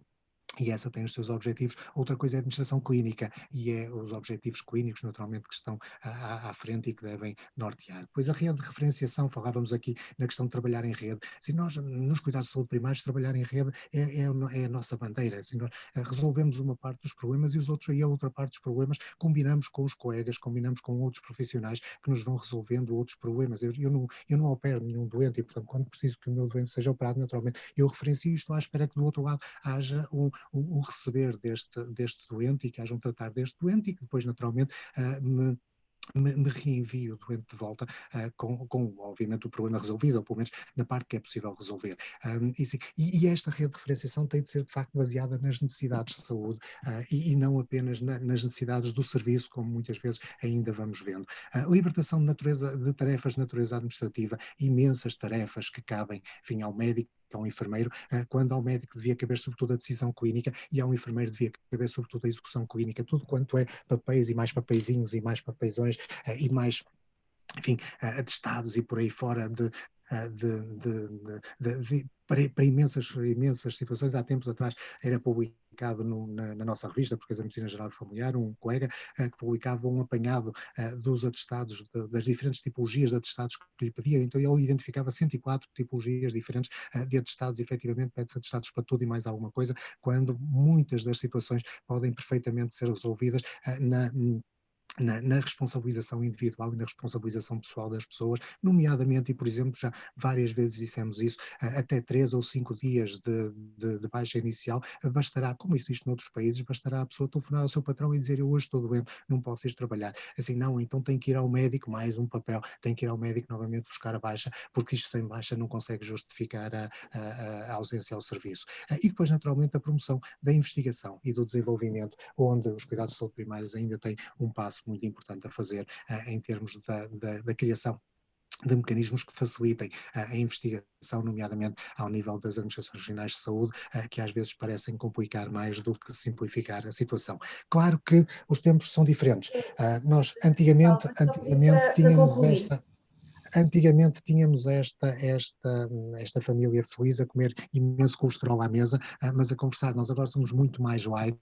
e essa tem os seus objetivos. Outra coisa é a administração clínica, e é os objetivos clínicos, naturalmente, que estão à frente e que devem nortear. Depois a rede de referenciação, falávamos aqui na questão de trabalhar em rede. Se nós, nos cuidados de saúde primários, trabalhar em rede é a nossa bandeira. Se nós resolvemos uma parte dos problemas e a outra parte dos problemas combinamos com os colegas, combinamos com outros profissionais que nos vão resolvendo outros problemas. Eu não opero nenhum doente e, portanto, quando preciso que o meu doente seja operado, naturalmente, eu referencio e estou à espera que do outro lado haja um receber deste doente e que haja um tratar deste doente e que depois naturalmente me reenvio o doente de volta com obviamente o problema resolvido, ou pelo menos na parte que é possível resolver. E esta rede de referenciação tem de ser de facto baseada nas necessidades de saúde e não apenas nas necessidades do serviço, como muitas vezes ainda vamos vendo. Libertação de tarefas de natureza administrativa, imensas tarefas que cabem, enfim, ao médico, ao enfermeiro, quando ao médico devia caber sobretudo a decisão clínica e ao enfermeiro devia caber sobretudo a execução clínica, tudo quanto é papéis e mais papeizinhos e mais papeizões e mais, enfim, atestados e por aí fora para imensas situações. Há tempos atrás era publicado na nossa revista, porque a Medicina Geral e Familiar, um colega que publicava um apanhado dos atestados, das diferentes tipologias de atestados que lhe pediam. Então ele identificava 104 tipologias diferentes de atestados, e efetivamente pede-se atestados para tudo e mais alguma coisa, quando muitas das situações podem perfeitamente ser resolvidas na responsabilização individual e na responsabilização pessoal das pessoas, nomeadamente, e por exemplo já várias vezes dissemos isso, até 3 ou 5 dias de baixa inicial, bastará, como existe noutros países, bastará a pessoa telefonar ao seu patrão e dizer eu hoje estou doente, não posso ir trabalhar. Assim, não, então tem que ir ao médico, mais um papel, tem que ir ao médico novamente buscar a baixa, porque isto sem baixa não consegue justificar a ausência ao serviço. E depois, naturalmente, a promoção da investigação e do desenvolvimento, onde os cuidados de saúde primários ainda têm um passo muito importante a fazer em termos da criação de mecanismos que facilitem a investigação, nomeadamente ao nível das administrações regionais de saúde, que às vezes parecem complicar mais do que simplificar a situação. Claro que os tempos são diferentes. Nós antigamente tínhamos esta família feliz a comer imenso colesterol à mesa, mas a conversar. Nós agora somos muito mais light,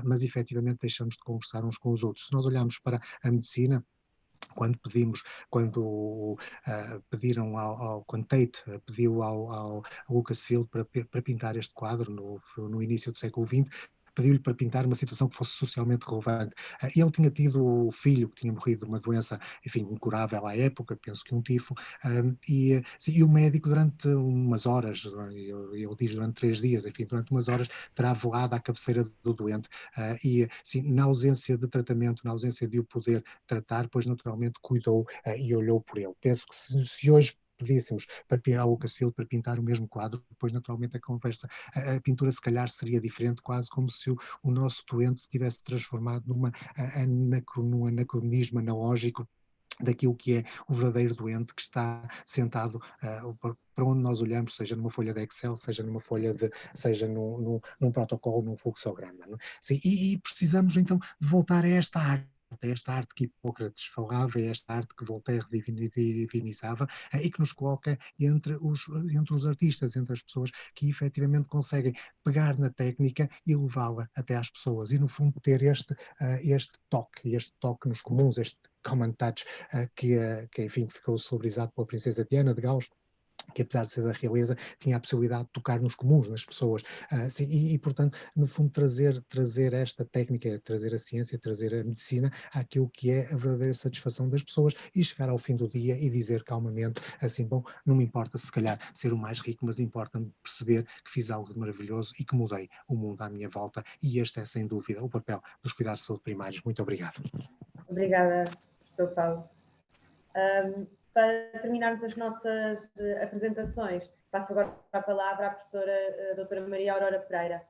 mas efetivamente deixamos de conversar uns com os outros. Se nós olharmos para a medicina, quando pediram quando Tate pediu ao Lucasfilm para pintar este quadro no início do século XX, pediu-lhe para pintar uma situação que fosse socialmente relevante. Ele tinha tido o filho que tinha morrido de uma doença, enfim, incurável à época, penso que um tifo, e o médico durante umas horas, ele diz durante 3 dias, enfim, durante umas horas, terá velado à cabeceira do doente, e sim, na ausência de tratamento, na ausência de o poder tratar, pois naturalmente cuidou e olhou por ele. Penso que se hoje pedíssemos para ao Lucasfilm para pintar o mesmo quadro, depois naturalmente a pintura se calhar seria diferente, quase como se o nosso doente se tivesse transformado num anacronismo analógico daquilo que é o verdadeiro doente que está sentado para onde nós olhamos, seja numa folha de Excel, seja seja num protocolo, num fluxograma. Não é? Sim, e precisamos então de voltar a esta arte que Hipócrates falava, esta arte que Voltaire divinizava e que nos coloca entre os artistas, entre as pessoas que efetivamente conseguem pegar na técnica e levá-la até às pessoas e no fundo ter este toque nos comuns, este common touch que enfim ficou celebrizado pela princesa Diana de Gales, que apesar de ser da realeza, tinha a possibilidade de tocar nos comuns, nas pessoas, portanto, no fundo trazer esta técnica, trazer a ciência, trazer a medicina àquilo que é a verdadeira satisfação das pessoas e chegar ao fim do dia e dizer calmamente, assim, bom, não me importa se calhar ser o mais rico, mas importa-me perceber que fiz algo de maravilhoso e que mudei o mundo à minha volta e este é sem dúvida o papel dos cuidados de saúde primários. Muito obrigado. Obrigada, professor Paulo. Para terminarmos as nossas apresentações, passo agora a palavra à professora doutora Maria Aurora Pereira.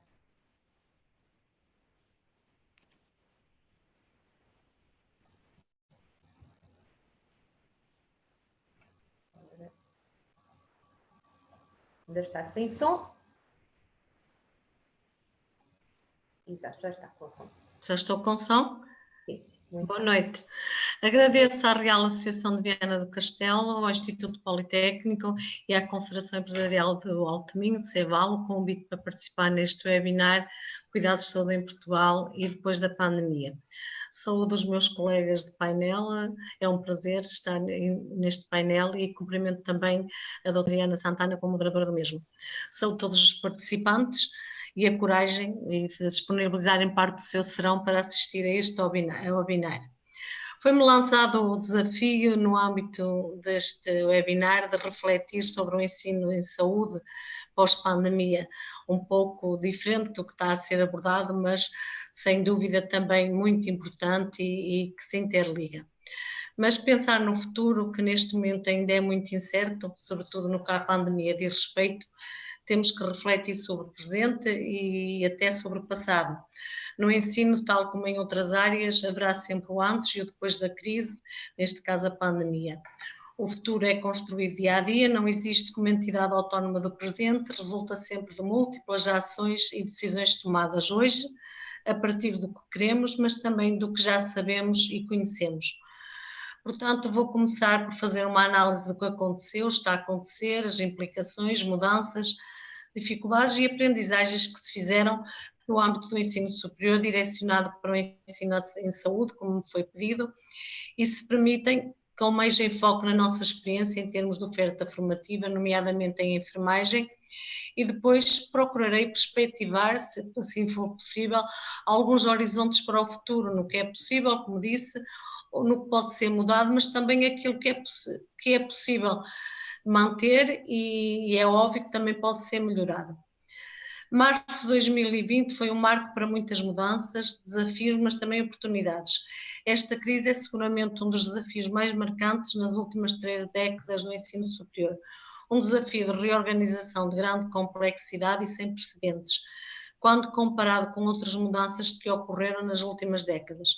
Ainda está sem som? Exato, já está com som. Já estou com som? Sim. Boa noite. Agradeço à Real Associação de Viana do Castelo, ao Instituto Politécnico e à Confederação Empresarial do Alto Minho, CEVAL, o convite para participar neste webinar Cuidados de Saúde em Portugal e depois da pandemia. Saúdo os meus colegas de painel, é um prazer estar neste painel e cumprimento também a doutora Ana Santana como moderadora do mesmo. Saúdo todos os participantes e a coragem e de disponibilizarem parte do seu serão para assistir a este webinar. Foi-me lançado o desafio, no âmbito deste webinar, de refletir sobre o ensino em saúde pós-pandemia, um pouco diferente do que está a ser abordado, mas sem dúvida também muito importante e que se interliga. Mas pensar no futuro, que neste momento ainda é muito incerto, sobretudo no que a pandemia diz respeito, temos que refletir sobre o presente e até sobre o passado. No ensino, tal como em outras áreas, haverá sempre o antes e o depois da crise, neste caso a pandemia. O futuro é construído dia a dia, não existe como entidade autónoma do presente, resulta sempre de múltiplas ações e decisões tomadas hoje, a partir do que queremos, mas também do que já sabemos e conhecemos. Portanto, vou começar por fazer uma análise do que aconteceu, está a acontecer, as implicações, mudanças, dificuldades e aprendizagens que se fizeram no âmbito do ensino superior, direcionado para o ensino em saúde, como foi pedido, e se permitem, com mais enfoque na nossa experiência em termos de oferta formativa, nomeadamente em enfermagem, e depois procurarei perspectivar, se assim for possível, alguns horizontes para o futuro, no que é possível, como disse, ou no que pode ser mudado, mas também aquilo que é possível manter e é óbvio que também pode ser melhorado. Março de 2020 foi um marco para muitas mudanças, desafios, mas também oportunidades. Esta crise é seguramente um dos desafios mais marcantes nas últimas 3 décadas no ensino superior. Um desafio de reorganização de grande complexidade e sem precedentes, quando comparado com outras mudanças que ocorreram nas últimas décadas.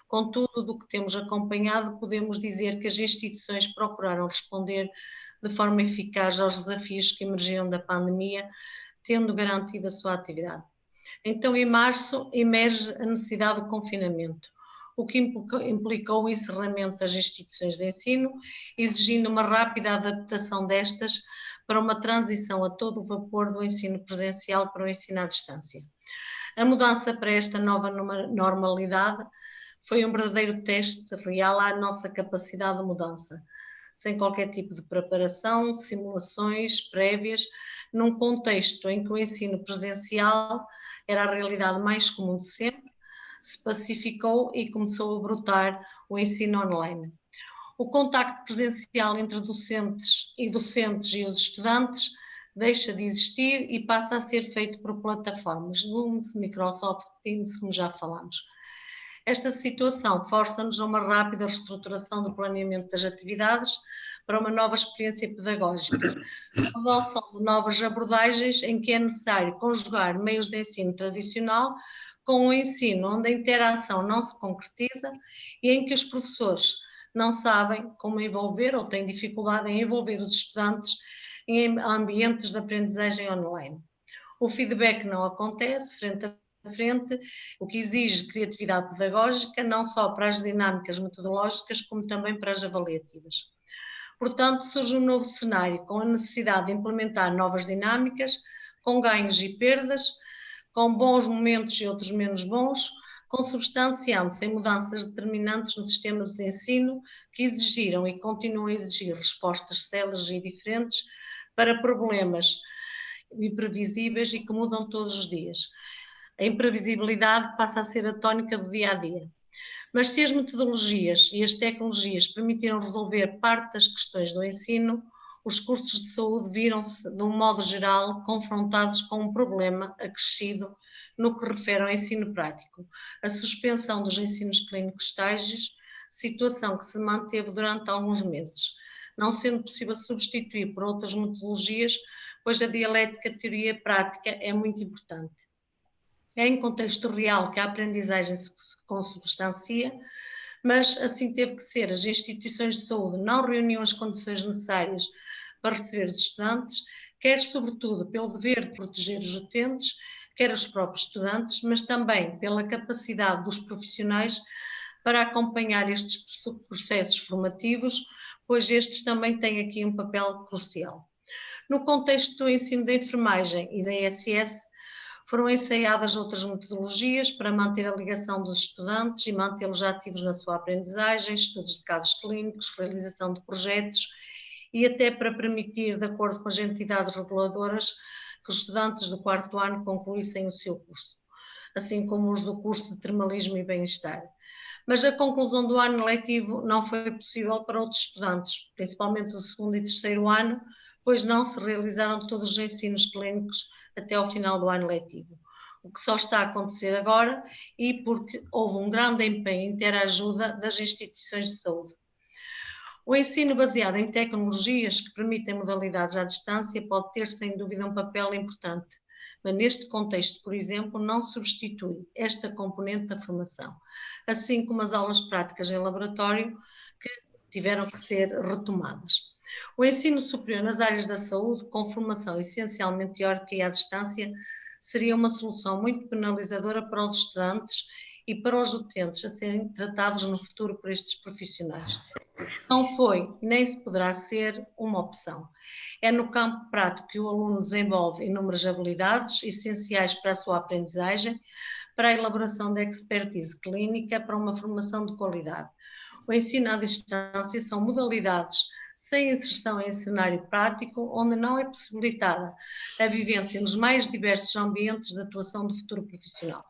Contudo, do que temos acompanhado, podemos dizer que as instituições procuraram responder de forma eficaz aos desafios que emergiram da pandemia, tendo garantido a sua atividade. Então, em março, emerge a necessidade do confinamento, o que implicou o encerramento das instituições de ensino, exigindo uma rápida adaptação destas para uma transição a todo o vapor do ensino presencial para o ensino à distância. A mudança para esta nova normalidade foi um verdadeiro teste real à nossa capacidade de mudança, sem qualquer tipo de preparação, simulações prévias, num contexto em que o ensino presencial era a realidade mais comum de sempre, se pacificou e começou a brotar o ensino online. O contacto presencial entre docentes e os estudantes deixa de existir e passa a ser feito por plataformas Zoom, Microsoft Teams, como já falámos. Esta situação força-nos a uma rápida reestruturação do planeamento das atividades para uma nova experiência pedagógica, a adoção de novas abordagens em que é necessário conjugar meios de ensino tradicional com um ensino onde a interação não se concretiza e em que os professores não sabem como envolver ou têm dificuldade em envolver os estudantes em ambientes de aprendizagem online. O feedback não acontece frente a frente, o que exige criatividade pedagógica, não só para as dinâmicas metodológicas, como também para as avaliativas. Portanto, surge um novo cenário, com a necessidade de implementar novas dinâmicas, com ganhos e perdas, com bons momentos e outros menos bons, consubstanciando-se em mudanças determinantes no sistema de ensino que exigiram e continuam a exigir respostas céleres e diferentes para problemas imprevisíveis e que mudam todos os dias. A imprevisibilidade passa a ser a tónica do dia a dia. Mas se as metodologias e as tecnologias permitiram resolver parte das questões do ensino, os cursos de saúde viram-se, de um modo geral, confrontados com um problema acrescido no que refere ao ensino prático, a suspensão dos ensinos clínicos estágios, situação que se manteve durante alguns meses, não sendo possível substituir por outras metodologias, pois a dialética teoria-prática é muito importante. É em contexto real que a aprendizagem se consubstancia, mas assim teve que ser. As instituições de saúde não reuniam as condições necessárias para receber os estudantes, quer sobretudo pelo dever de proteger os utentes, quer os próprios estudantes, mas também pela capacidade dos profissionais para acompanhar estes processos formativos, pois estes também têm aqui um papel crucial. No contexto do ensino da enfermagem e da ESS, foram ensaiadas outras metodologias para manter a ligação dos estudantes e mantê-los ativos na sua aprendizagem, estudos de casos clínicos, realização de projetos e até para permitir, de acordo com as entidades reguladoras, que os estudantes do 4º ano concluíssem o seu curso, assim como os do curso de termalismo e bem-estar. Mas a conclusão do ano letivo não foi possível para outros estudantes, principalmente do 2º e 3º ano, pois não se realizaram todos os ensinos clínicos até ao final do ano letivo. O que só está a acontecer agora e porque houve um grande empenho em ter a ajuda das instituições de saúde. O ensino baseado em tecnologias que permitem modalidades à distância pode ter, sem dúvida, um papel importante, mas neste contexto, por exemplo, não substitui esta componente da formação, assim como as aulas práticas em laboratório que tiveram que ser retomadas. O ensino superior nas áreas da saúde, com formação essencialmente teórica e à distância, seria uma solução muito penalizadora para os estudantes e para os utentes a serem tratados no futuro por estes profissionais. Não foi, nem se poderá ser, uma opção. É no campo prático que o aluno desenvolve inúmeras habilidades essenciais para a sua aprendizagem, para a elaboração da expertise clínica, para uma formação de qualidade. O ensino à distância são modalidades sem inserção em cenário prático, onde não é possibilitada a vivência nos mais diversos ambientes de atuação do futuro profissional.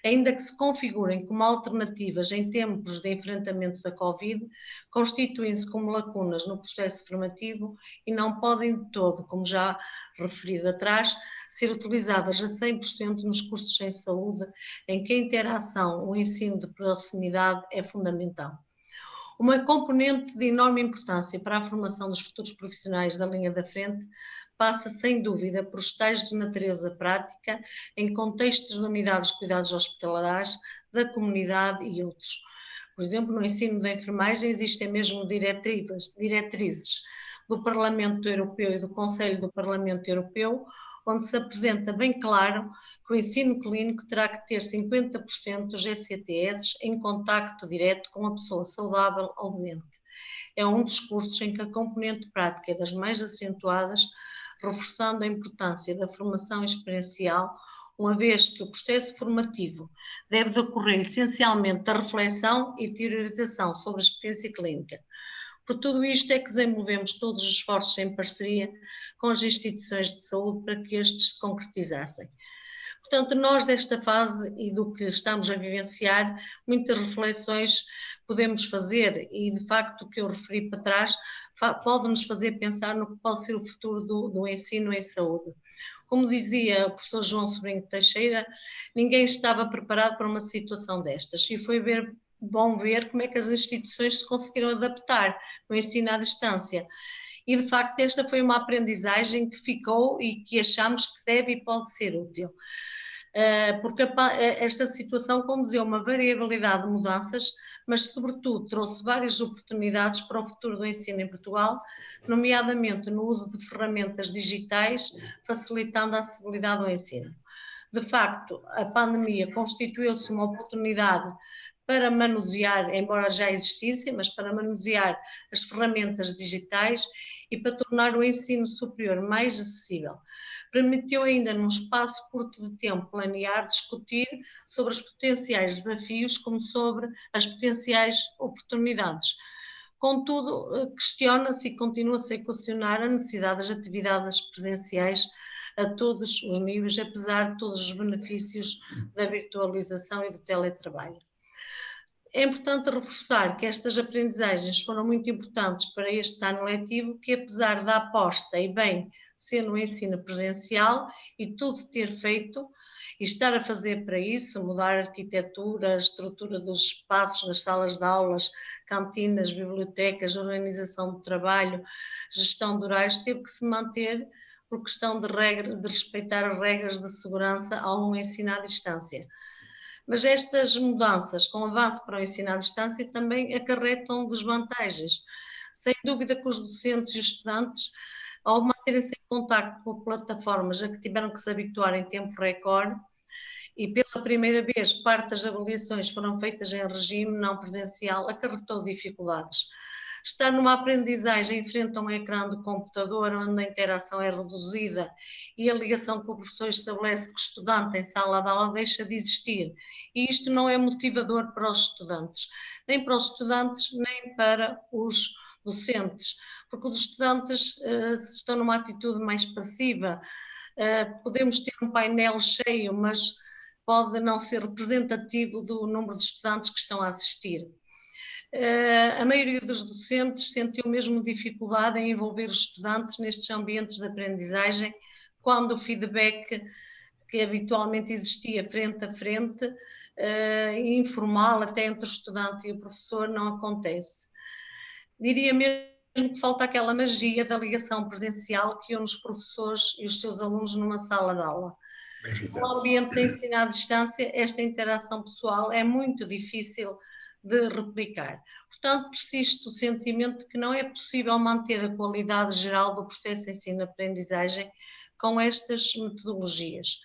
Ainda que se configurem como alternativas em tempos de enfrentamento da Covid, constituem-se como lacunas no processo formativo e não podem de todo, como já referido atrás, ser utilizadas a 100% nos cursos em saúde, em que a interação, o ensino de proximidade é fundamental. Uma componente de enorme importância para a formação dos futuros profissionais da linha da frente passa, sem dúvida, por estágios de natureza prática em contextos de unidades de cuidados hospitalares, da comunidade e outros. Por exemplo, no ensino da enfermagem existem mesmo diretrizes do Parlamento Europeu e do Conselho do Parlamento Europeu, onde se apresenta bem claro que o ensino clínico terá que ter 50% dos ECTS em contacto direto com a pessoa saudável ou doente. É um dos cursos em que a componente prática é das mais acentuadas, reforçando a importância da formação experiencial, uma vez que o processo formativo deve decorrer essencialmente da reflexão e teorização sobre a experiência clínica. Por tudo isto é que desenvolvemos todos os esforços em parceria com as instituições de saúde para que estes se concretizassem. Portanto, nós desta fase e do que estamos a vivenciar, muitas reflexões podemos fazer e, de facto, o que eu referi para trás pode-nos fazer pensar no que pode ser o futuro do ensino em saúde. Como dizia o professor João Sobrinho Teixeira, ninguém estava preparado para uma situação destas e foi bom ver como é que as instituições se conseguiram adaptar no ensino à distância. E, de facto, esta foi uma aprendizagem que ficou e que achamos que deve e pode ser útil. Porque esta situação conduziu a uma variabilidade de mudanças, mas, sobretudo, trouxe várias oportunidades para o futuro do ensino em Portugal, nomeadamente no uso de ferramentas digitais, facilitando a acessibilidade ao ensino. De facto, a pandemia constituiu-se uma oportunidade para manusear, embora já existissem, mas para manusear as ferramentas digitais e para tornar o ensino superior mais acessível. Permitiu ainda, num espaço curto de tempo, planear, discutir sobre os potenciais desafios como sobre as potenciais oportunidades. Contudo, questiona-se e continua-se a equacionar a necessidade das atividades presenciais a todos os níveis, apesar de todos os benefícios da virtualização e do teletrabalho. É importante reforçar que estas aprendizagens foram muito importantes para este ano letivo, que apesar da aposta e bem ser no ensino presencial e tudo ter feito e estar a fazer para isso, mudar a arquitetura, a estrutura dos espaços nas salas de aulas, cantinas, bibliotecas, organização do trabalho, gestão de horários, teve que se manter por questão de respeitar as regras de segurança ao ensino à distância. Mas estas mudanças, com avanço para o ensino à distância, também acarretam desvantagens. Sem dúvida que os docentes e os estudantes, ao manterem-se em contacto com plataformas a que tiveram que se habituar em tempo recorde, e pela primeira vez parte das avaliações foram feitas em regime não presencial, acarretou dificuldades. Estar numa aprendizagem em frente a um ecrã de computador onde a interação é reduzida e a ligação que o professor estabelece com o estudante em sala de aula deixa de existir. E isto não é motivador para os estudantes, nem para os estudantes, nem para os docentes, porque os estudantes estão numa atitude mais passiva. Podemos ter um painel cheio, mas pode não ser representativo do número de estudantes que estão a assistir. A maioria dos docentes sentiu mesmo dificuldade em envolver os estudantes nestes ambientes de aprendizagem, quando o feedback que habitualmente existia frente a frente, informal até entre o estudante e o professor, não acontece. Diria mesmo que falta aquela magia da ligação presencial que une os professores e os seus alunos numa sala de aula. No ambiente de ensino à distância, esta interação pessoal é muito difícil de replicar. Portanto, persiste o sentimento de que não é possível manter a qualidade geral do processo de ensino-aprendizagem com estas metodologias.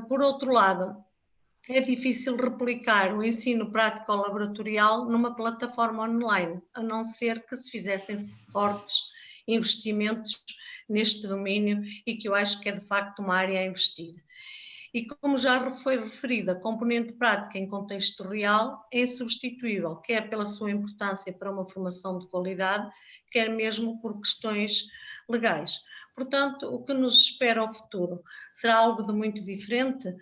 Por outro lado, é difícil replicar o ensino prático laboratorial numa plataforma online, a não ser que se fizessem fortes investimentos neste domínio e que eu acho que é de facto uma área a investir. E como já foi referido, a componente prática em contexto real é insubstituível, quer pela sua importância para uma formação de qualidade, quer mesmo por questões legais. Portanto, o que nos espera ao futuro? Será algo de muito diferente?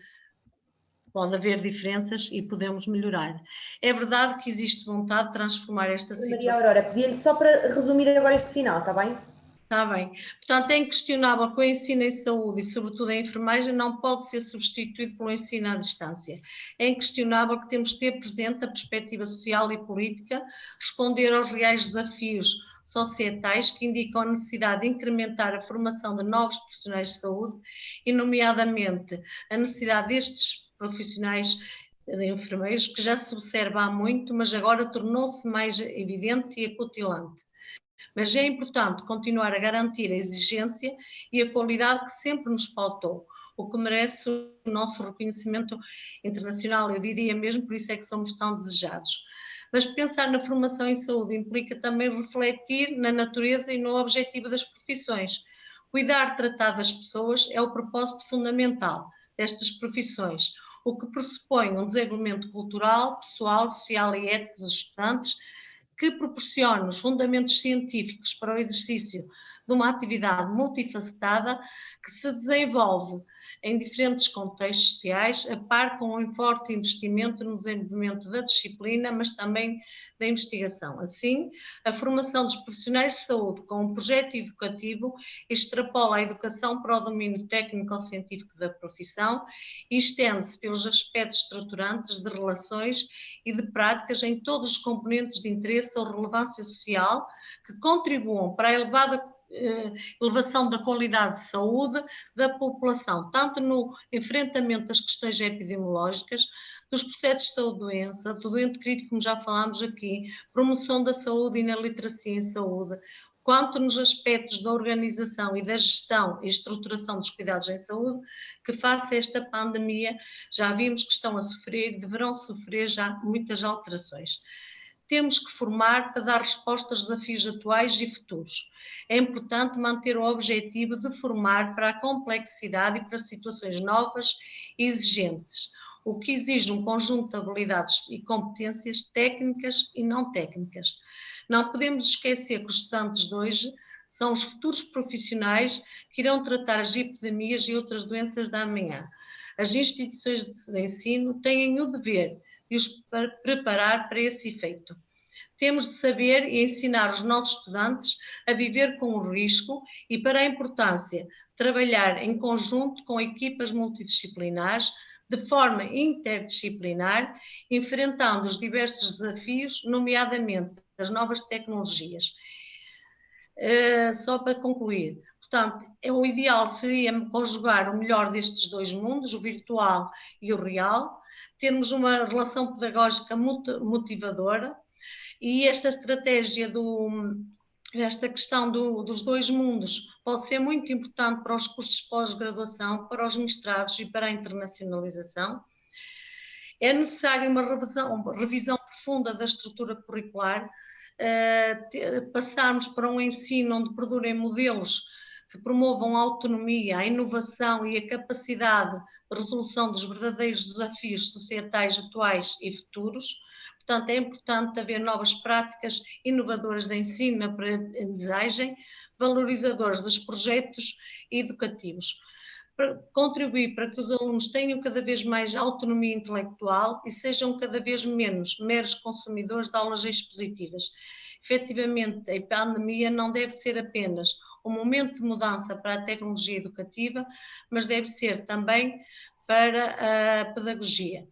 Pode haver diferenças e podemos melhorar. É verdade que existe vontade de transformar esta situação. Maria Aurora, pedia-lhe só para resumir agora este final, está bem? Está bem. Portanto, é inquestionável que o ensino em saúde e, sobretudo, a enfermagem não pode ser substituído pelo ensino à distância. É inquestionável que temos de ter presente a perspectiva social e política, responder aos reais desafios societais que indicam a necessidade de incrementar a formação de novos profissionais de saúde e, nomeadamente, a necessidade destes profissionais de enfermeiros, que já se observa há muito, mas agora tornou-se mais evidente e acutilante. Mas é importante continuar a garantir a exigência e a qualidade que sempre nos pautou, o que merece o nosso reconhecimento internacional, eu diria mesmo, por isso é que somos tão desejados. Mas pensar na formação em saúde implica também refletir na natureza e no objetivo das profissões. Cuidar, tratar das pessoas é o propósito fundamental destas profissões, o que pressupõe um desenvolvimento cultural, pessoal, social e ético dos estudantes, que proporciona os fundamentos científicos para o exercício de uma atividade multifacetada que se desenvolve em diferentes contextos sociais, a par com um forte investimento no desenvolvimento da disciplina, mas também da investigação. Assim, a formação dos profissionais de saúde com um projeto educativo extrapola a educação para o domínio técnico-científico da profissão e estende-se pelos aspectos estruturantes de relações e de práticas em todos os componentes de interesse ou relevância social que contribuam para a elevação da qualidade de saúde da população, tanto no enfrentamento das questões epidemiológicas, dos processos de saúde-doença, do doente crítico, como já falámos aqui, promoção da saúde e na literacia em saúde, quanto nos aspectos da organização e da gestão e estruturação dos cuidados em saúde, que face a esta pandemia já vimos que estão a sofrer e deverão sofrer já muitas alterações. Temos que formar para dar resposta aos desafios atuais e futuros. É importante manter o objetivo de formar para a complexidade e para situações novas e exigentes, o que exige um conjunto de habilidades e competências técnicas e não técnicas. Não podemos esquecer que os estudantes de hoje são os futuros profissionais que irão tratar as epidemias e outras doenças da amanhã. As instituições de ensino têm o dever de os preparar para esse efeito. Temos de saber e ensinar os nossos estudantes a viver com o risco e para a importância de trabalhar em conjunto com equipas multidisciplinares, de forma interdisciplinar, enfrentando os diversos desafios, nomeadamente as novas tecnologias. Só para concluir, portanto, o ideal seria conjugar o melhor destes dois mundos, o virtual e o real, termos uma relação pedagógica motivadora e esta estratégia esta questão dos dois mundos pode ser muito importante para os cursos de pós-graduação, para os mestrados e para a internacionalização. É necessária uma revisão profunda da estrutura curricular, passarmos para um ensino onde perdurem modelos que promovam a autonomia, a inovação e a capacidade de resolução dos verdadeiros desafios societais atuais e futuros. Portanto, é importante haver novas práticas inovadoras de ensino, aprendizagem, valorizadoras dos projetos educativos. Contribuir para que os alunos tenham cada vez mais autonomia intelectual e sejam cada vez menos meros consumidores de aulas expositivas. Efetivamente, a pandemia não deve ser apenas um momento de mudança para a tecnologia educativa, mas deve ser também para a pedagogia.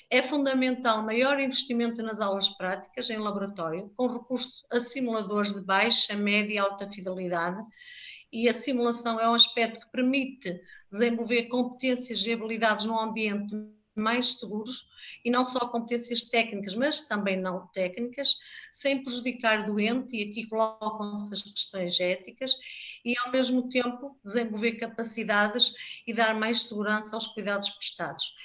É fundamental maior investimento nas aulas práticas em laboratório, com recurso a simuladores de baixa, média e alta fidelidade, e a simulação é um aspecto que permite desenvolver competências e habilidades num ambiente mais seguros, e não só competências técnicas, mas também não técnicas, sem prejudicar o doente, e aqui colocam-se as questões éticas, e ao mesmo tempo desenvolver capacidades e dar mais segurança aos cuidados prestados.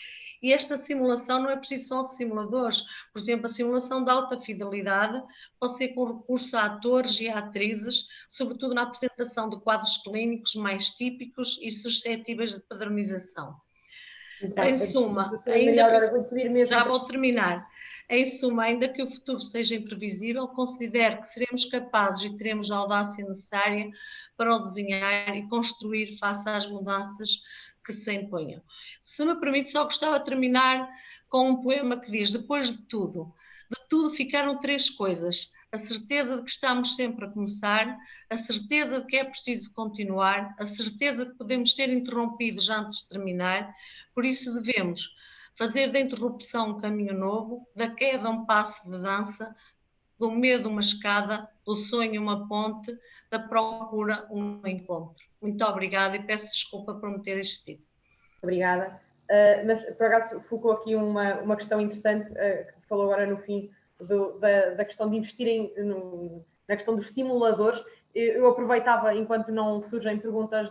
E esta simulação não é preciso só simuladores, por exemplo, a simulação de alta fidelidade pode ser com recurso a atores e a atrizes, sobretudo na apresentação de quadros clínicos mais típicos e suscetíveis de padronização. Em suma, já vou terminar. Em suma, ainda que o futuro seja imprevisível, considero que seremos capazes e teremos a audácia necessária para o desenhar e construir face às mudanças que se imponham. Se me permite, só gostava de terminar com um poema que diz: depois de tudo ficaram 3 coisas: a certeza de que estamos sempre a começar, a certeza de que é preciso continuar, a certeza de que podemos ser interrompidos antes de terminar. Por isso devemos fazer da interrupção um caminho novo, da queda um passo de dança, do medo uma escada, do sonho uma ponte, da procura um encontro. Muito obrigada e peço desculpa por me ter existido. Obrigada. Mas, por acaso, focou aqui uma questão interessante, que falou agora no fim, da questão de investirem na questão dos simuladores. Eu aproveitava, enquanto não surgem perguntas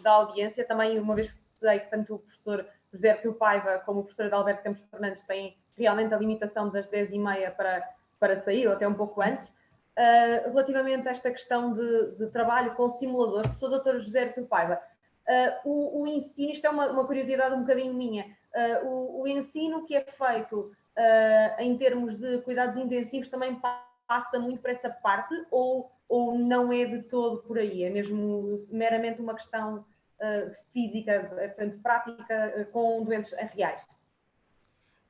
da audiência, também, uma vez que sei que tanto o professor José Artur Paiva como o professor Adalberto Campos Fernandes têm realmente a limitação das 10h30 para sair, ou até um pouco antes, relativamente a esta questão de trabalho com simuladores, professor Dr. José Artur Paiva, o ensino, isto é uma curiosidade um bocadinho minha, o ensino que é feito em termos de cuidados intensivos também passa muito por essa parte, ou não é de todo por aí? É mesmo meramente uma questão física, portanto, prática, com doentes reais?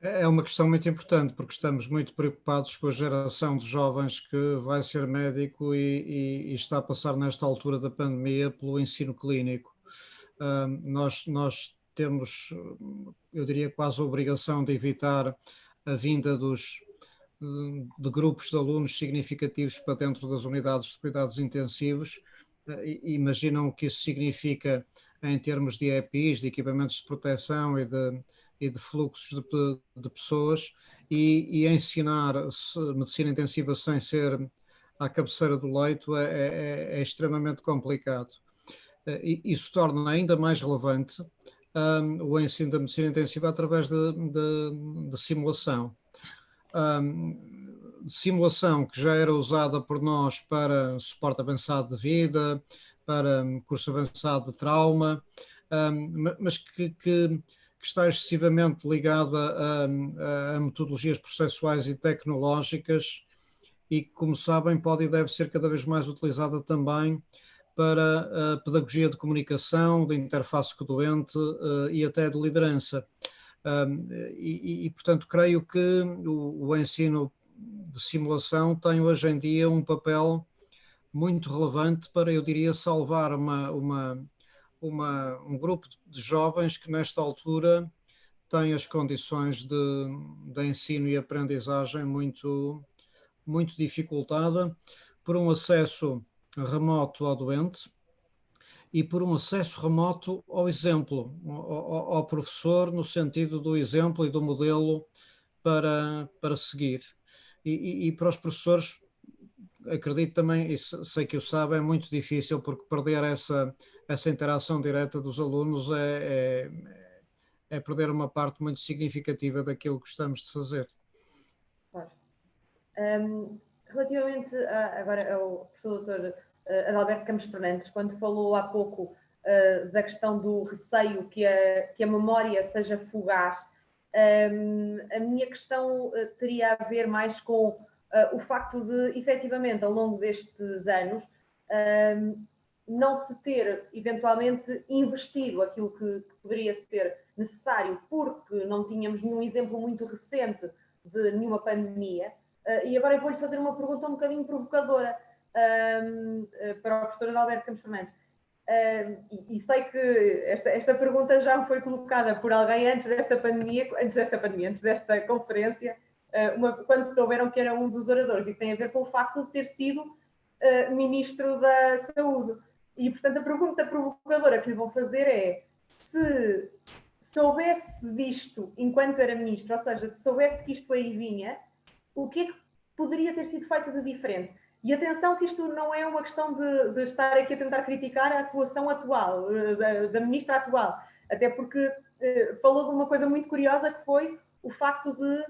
É uma questão muito importante, porque estamos muito preocupados com a geração de jovens que vai ser médico e está a passar nesta altura da pandemia pelo ensino clínico. Nós temos, eu diria, quase a obrigação de evitar a vinda de grupos de alunos significativos para dentro das unidades de cuidados intensivos. Imaginam o que isso significa em termos de EPIs, de equipamentos de proteção e de fluxos de pessoas, e ensinar medicina intensiva sem ser à cabeceira do leito é extremamente complicado. Isso torna ainda mais relevante o ensino da medicina intensiva através de simulação. Simulação que já era usada por nós para suporte avançado de vida, para curso avançado de trauma, mas que está excessivamente ligada a metodologias processuais e tecnológicas e que, como sabem, pode e deve ser cada vez mais utilizada também para a pedagogia de comunicação, de interface com o doente e até de liderança. Portanto, creio que o ensino de simulação tem hoje em dia um papel muito relevante para, eu diria, salvar um grupo de jovens que nesta altura têm as condições de ensino e aprendizagem muito, muito dificultada por um acesso remoto ao doente e por um acesso remoto ao exemplo, ao professor, no sentido do exemplo e do modelo para seguir. E para os professores, acredito também, e sei que o sabe, é muito difícil, porque perder essa interação direta dos alunos é perder uma parte muito significativa daquilo que gostamos de fazer. Claro. Relativamente agora ao professor Dr. Adalberto Campos Fernandes, quando falou há pouco da questão do receio que a memória seja fugaz, a minha questão teria a ver mais com o facto de, efetivamente, ao longo destes anos, não se ter, eventualmente, investido aquilo que poderia ser necessário, porque não tínhamos nenhum exemplo muito recente de nenhuma pandemia. E agora eu vou-lhe fazer uma pergunta um bocadinho provocadora para o professor Adalberto Campos Fernandes. E sei que esta pergunta já foi colocada por alguém antes desta conferência, quando souberam que era um dos oradores, e tem a ver com o facto de ter sido Ministro da Saúde. E, portanto, a pergunta provocadora que lhe vou fazer é: se soubesse disto enquanto era Ministro, ou seja, se soubesse que isto aí vinha, o que é que poderia ter sido feito de diferente? E atenção que isto não é uma questão de estar aqui a tentar criticar a atuação atual, da Ministra atual, até porque falou de uma coisa muito curiosa, que foi o facto de,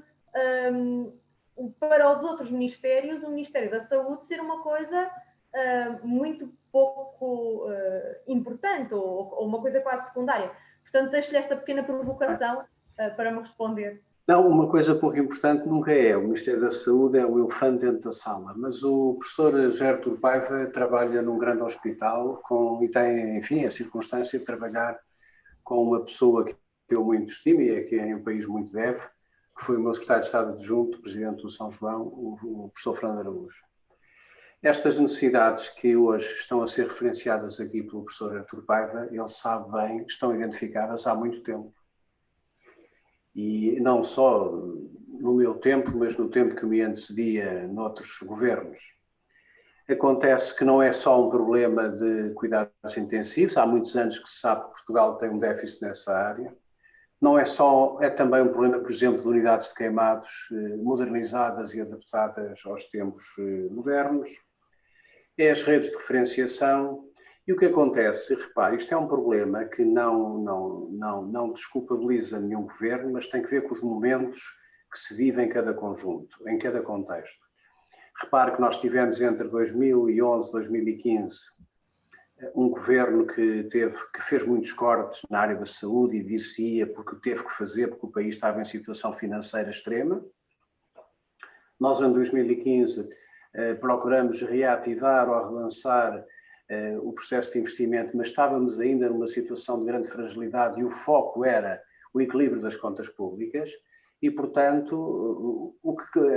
para os outros ministérios, o Ministério da Saúde ser uma coisa muito pouco importante, ou uma coisa quase secundária. Portanto, deixo-lhe esta pequena provocação para me responder. Não, uma coisa pouco importante nunca é. O Ministério da Saúde é o elefante dentro da sala, mas o professor Gertrude Paiva trabalha num grande hospital e tem, enfim, a circunstância de trabalhar com uma pessoa que eu muito estimo e a quem o país muito deve, que foi o meu secretário de Estado adjunto, presidente do São João, o professor Fernando Araújo. Estas necessidades que hoje estão a ser referenciadas aqui pelo professor Artur Paiva, ele sabe bem, estão identificadas há muito tempo. E não só no meu tempo, mas no tempo que me antecedia noutros governos. Acontece que não é só um problema de cuidados intensivos, há muitos anos que se sabe que Portugal tem um déficit nessa área. Não é só, é também um problema, por exemplo, de unidades de queimados modernizadas e adaptadas aos tempos modernos. É as redes de referenciação. E o que acontece, repare, isto é um problema que não desculpabiliza nenhum governo, mas tem que ver com os momentos que se vive em cada conjunto, em cada contexto. Repare que nós tivemos entre 2011 e 2015 um governo que fez muitos cortes na área da saúde e dir-se-ia porque teve que fazer, porque o país estava em situação financeira extrema. Nós, em 2015, procuramos reativar ou relançar o processo de investimento, mas estávamos ainda numa situação de grande fragilidade e o foco era o equilíbrio das contas públicas e, portanto,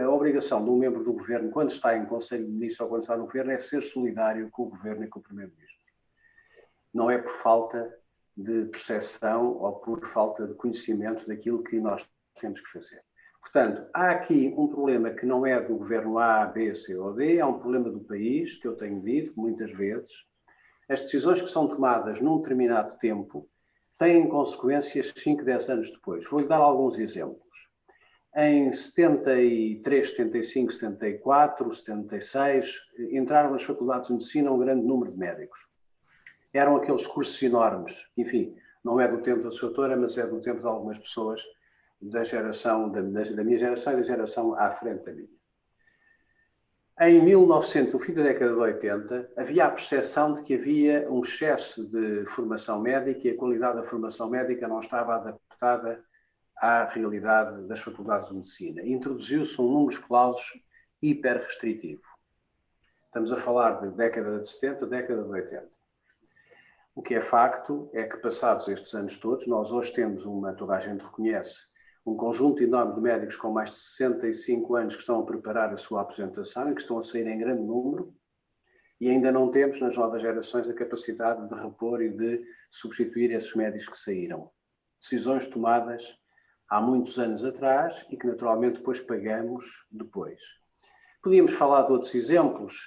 a obrigação de um membro do governo, quando está em Conselho de Ministros ou quando está no governo, é ser solidário com o governo e com o Primeiro-Ministro. Não é por falta de percepção ou por falta de conhecimento daquilo que nós temos que fazer. Portanto, há aqui um problema que não é do governo A, B, C ou D, é um problema do país, que eu tenho dito muitas vezes. As decisões que são tomadas num determinado tempo têm consequências 5, 10 anos depois. Vou-lhe dar alguns exemplos. Em 73, 75, 74, 76, entraram nas faculdades de medicina um grande número de médicos. Eram aqueles cursos enormes. Enfim, não é do tempo da sua autora, mas é do tempo de algumas pessoas da geração, da minha geração e da geração à frente da minha. Em 1900, no fim da década de 80, havia a percepção de que havia um excesso de formação médica e a qualidade da formação médica não estava adaptada à realidade das faculdades de medicina. Introduziu-se um número clausus hiper restritivo. Estamos a falar de década de 70, década de 80. O que é facto é que, passados estes anos todos, nós hoje temos toda a gente reconhece, um conjunto enorme de médicos com mais de 65 anos que estão a preparar a sua aposentação e que estão a sair em grande número e ainda não temos nas novas gerações a capacidade de repor e de substituir esses médicos que saíram. Decisões tomadas há muitos anos atrás e que naturalmente depois pagamos depois. Podíamos falar de outros exemplos.